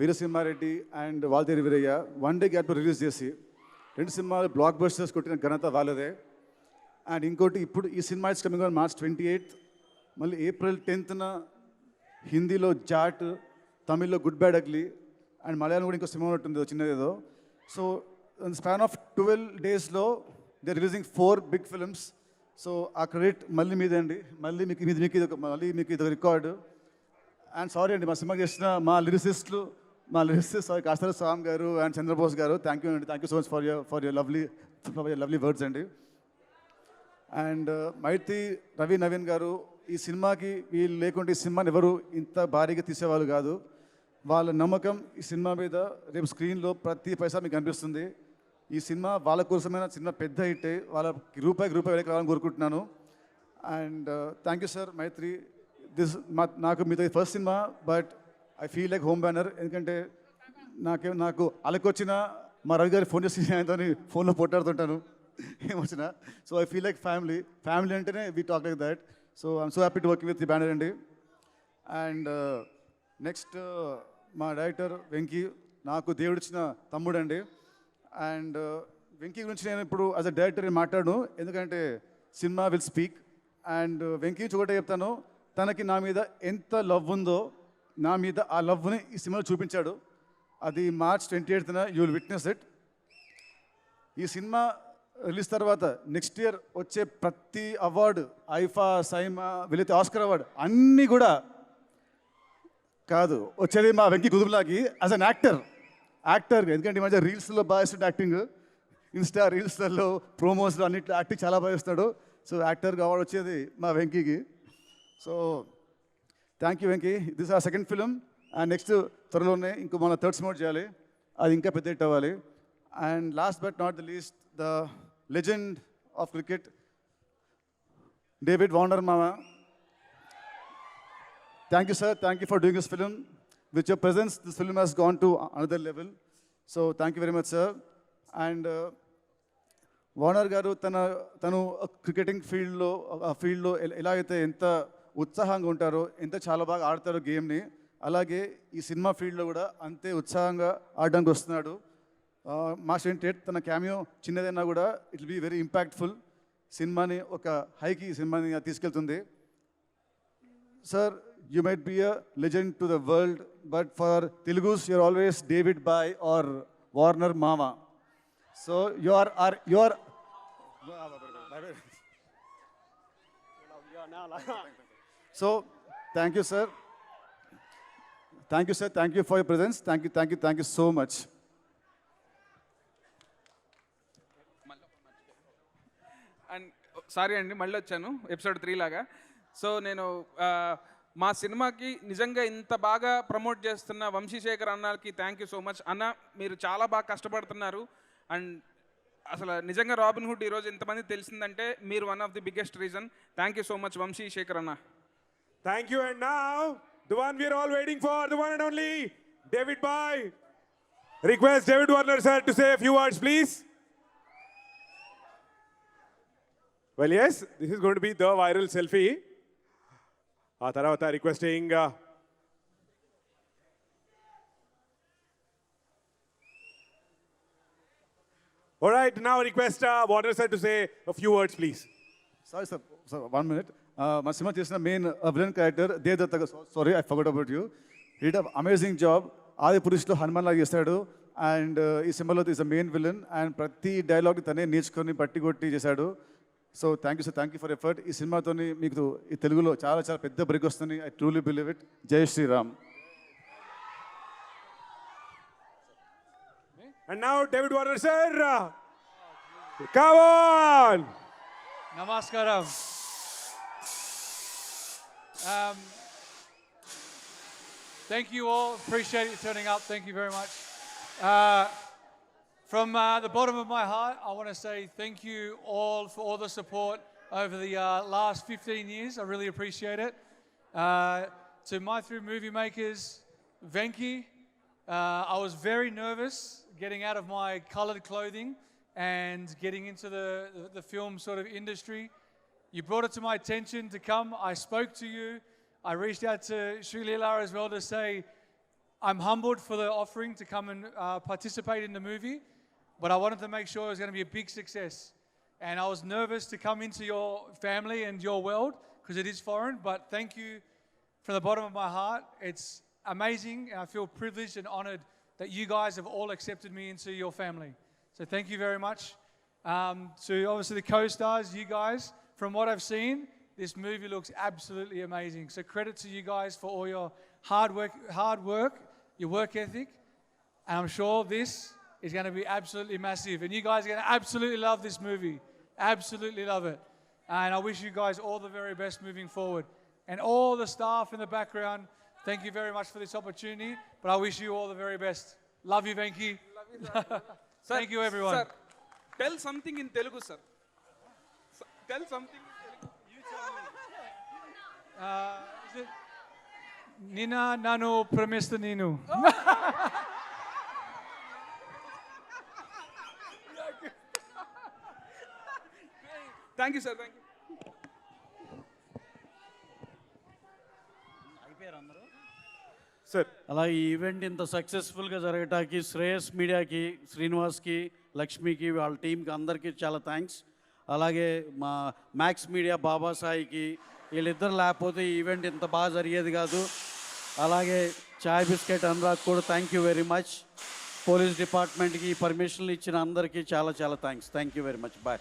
[SPEAKER 12] Veera Simha Reddy and Waltair Veerayya one day గ్యాప్లో రిలీజ్ చేసి 2 సినిమాలు బ్లాక్ బస్టర్స్ కొట్టిన ఘనత వాళ్ళదే. అండ్ ఇంకోటి ఇప్పుడు ఈ cinema is coming on March 28th. మళ్ళీ April 10th హిందీలో జాట్, తమిళ్లో good bad ugly, and Malayalam కూడా ఇంకో సినిమా ఉంటుంది చిన్నదేదో. సో ఇన్ స్పాన్ ఆఫ్ 12 daysలో they releasing 4 big films. So ఆ క్రెడిట్ మళ్ళీ మీదే అండి. మళ్ళీ మీకు ఇది ఒక రికార్డు. అండ్ సారీ అండి మా సినిమాకి చేసిన మా లిరిసిస్ట్ సారీ కాస్తర స్వామి గారు అండ్ చంద్రబోస్ గారు థ్యాంక్ యూ అండి, thank you so much for your lovely words అండి. అండ్ మైత్రి రవి నవీన్ గారు, ఈ సినిమాకి వీళ్ళు లేకుంటే ఈ సినిమాని ఎవరు ఇంత భారీగా తీసేవాళ్ళు కాదు. వాళ్ళ నమ్మకం ఈ సినిమా మీద రేపు స్క్రీన్లో ప్రతి పైసా మీకు కనిపిస్తుంది. ఈ సినిమా వాళ్ళ కోసమైన సినిమా పెద్ద హిట్ వాళ్ళకి రూపాయికి రూపాయి రావాలని కోరుకుంటున్నాను. అండ్ థ్యాంక్ యూ సార్ మైత్రి. నాకు మీతో first cinema, but I feel like home banner. ఎందుకంటే నాకు అలకొచ్చిన మా రవి గారి ఫోన్ చేసి ఆయనతో ఫోన్లో పోట్లాడుతుంటాను ఏమొచ్చినా. So I feel like family అంటేనే we talk like that. So I'm so happy to work with the banner అండి. అండ్ నెక్స్ట్ మా డైరెక్టర్ వెంకీ, నాకు దేవుడిచ్చిన తమ్ముడు అండి. అండ్ వెంకీ గురించి నేను ఇప్పుడు యాజ్ అ డైరెక్టర్ మాట్లాడను, ఎందుకంటే cinema will speak. And Venky గురించి ఒకటే చెప్తాను, తనకి నా మీద ఎంత లవ్ ఉందో నా మీద ఆ లవ్ని ఈ సినిమాలో చూపించాడు. అది March 28th you will witness it. ఈ సినిమా రిలీజ్ తర్వాత నెక్స్ట్ ఇయర్ వచ్చే ప్రతి అవార్డు, ఐఫా, సైమా, వీలైతే ఆస్కర్ అవార్డు అన్నీ కూడా కాదు, వచ్చేది మా వెంకీ కుదురులాకి యాజ్ అన్ యాక్టర్గా. ఎందుకంటే ఈ మధ్య రీల్స్లో బాగా ఇస్తాడు యాక్టింగ్, ఇన్స్టా రీల్స్లలో ప్రోమోస్లో అన్నిట్లో యాక్టింగ్ చాలా బాగా ఇస్తాడు. సో యాక్టర్గా అవార్డు వచ్చేది మా వెంకీకి. So thank you Venky. This our second film. And next త్వరలోనే మన థర్డ్ సినిమా చేయాలి, అది ఇంకా పెద్ద హిట్ అవ్వాలి. And last but not the least, the legend of cricket David Warner మామ. Thank you, sir. Thank you for doing this film. With your presence, this film has gone to another level. So, thank you very much, sir. And Warner గారు తను cricketing ఫీల్డ్లో ఎలా అయితే ఎంత ఉత్సాహంగా ఉంటారో, ఎంత చాలా బాగా ఆడతారో గేమ్ని, అలాగే ఈ సినిమా ఫీల్డ్లో కూడా అంతే ఉత్సాహంగా ఆడడానికి వస్తున్నాడు. March 28th తన క్యామియో చిన్నదైనా కూడా it will be very impactful. సినిమాని ఒక హైకి సినిమాని తీసుకెళ్తుంది. Sir, you might be a legend to the world, but for Telugus, you're always David Bhai or Warner Mama. So you are. So thank you, sir. Thank you, sir. Thank you for your presence. Thank you so much.
[SPEAKER 18] And sorry అండి, మళ్ళీ వచ్చాను episode 3 లాగా. So నేను మా సినిమాకి నిజంగా ఇంత బాగా ప్రమోట్ చేస్తున్న వంశీశేఖర్ అన్నకి థ్యాంక్ యూ సో మచ్. అన్న, మీరు చాలా బాగా కష్టపడుతున్నారు. అండ్ అసలు నిజంగా రాబిన్ హుడ్ ఈరోజు ఇంతమంది తెలిసిందంటే మీరు one of the biggest reason. Thank you so much Vamsi Sekhar అన్న.
[SPEAKER 2] Thank you. And now, the one we are all waiting for, the one and only David Bhai. Request David Warner sir to say a few words, please. Well, yes, this is going to be the viral selfie. ఆ తర్వాత requesting all right, now request Warner sir to say a few words, please.
[SPEAKER 12] Sorry, sir. 1 minute. మా cinema చేసిన main villain character Devadatta. Sorry, I forgot about you. He did amazing job. ఆది పురుషులో హనుమాన్ లాగా చేశాడు. And ఈ సినిమాలో is a main villain. And ప్రతి డైలాగ్ని తనే నేర్చుకొని బట్టి కొట్టి చేశాడు. So thank you sir, thank you for effort. ఈ సినిమాతో మీకు ఈ తెలుగులో చాలా చాలా పెద్ద బ్రేక్ వస్తుంది. I truly believe it. జై Sriram.
[SPEAKER 2] And now David Warner sir, come on.
[SPEAKER 11] Namaskaram. Thank you all. Appreciate you turning up. Thank you very much. From the bottom of my heart, I want to say thank you all for all the support over the last 15 years. I really appreciate it. To my 3 movie makers, Venki, I was very nervous getting out of my coloured clothing and getting into the film sort of industry. You brought it to my attention to come. I spoke to you. I reached out to Sri Leela as well to say I'm humbled for the offering to come and participate in the movie, but I wanted to make sure it was going to be a big success. And I was nervous to come into your family and your world because it is foreign, but thank you from the bottom of my heart. It's amazing, and I feel privileged and honoured that you guys have all accepted me into your family. So thank you very much. To obviously the co-stars, you guys, from what I've seen, this movie looks absolutely amazing. So credit to you guys for all your hard work, your work ethic, and I'm sure this is going to be absolutely massive. And you guys are going to absolutely love this movie. Absolutely love it. And I wish you guys all the very best moving forward. And all the staff in the background, thank you very much for this opportunity. But I wish you all the very best. Love you, Venki. Thank you, everyone.
[SPEAKER 18] Sir, tell something in Telugu, sir. Tell something in Telugu.
[SPEAKER 11] Nina nanu premista ninu.
[SPEAKER 18] Thank you, sir. Thank you.
[SPEAKER 10] Sir
[SPEAKER 16] అలాగే ఈ event ఇంత సక్సెస్ఫుల్గా జరగటానికి శ్రేయస్ మీడియాకి, శ్రీనివాస్కి, లక్ష్మికి, వాళ్ళ టీంకి అందరికీ చాలా థ్యాంక్స్. అలాగే మా మ్యాక్స్ మీడియా బాబాసాయికి, వీళ్ళిద్దరు లేకపోతే ఈ ఈవెంట్ ఇంత బాగా జరిగేది కాదు. అలాగే చాయ్ బిస్కెట్ అనురాగ్ కూడా thank you very much. Police డిపార్ట్మెంట్కి పర్మిషన్లు ఇచ్చిన అందరికీ చాలా చాలా thanks. Thank you very much. Bye.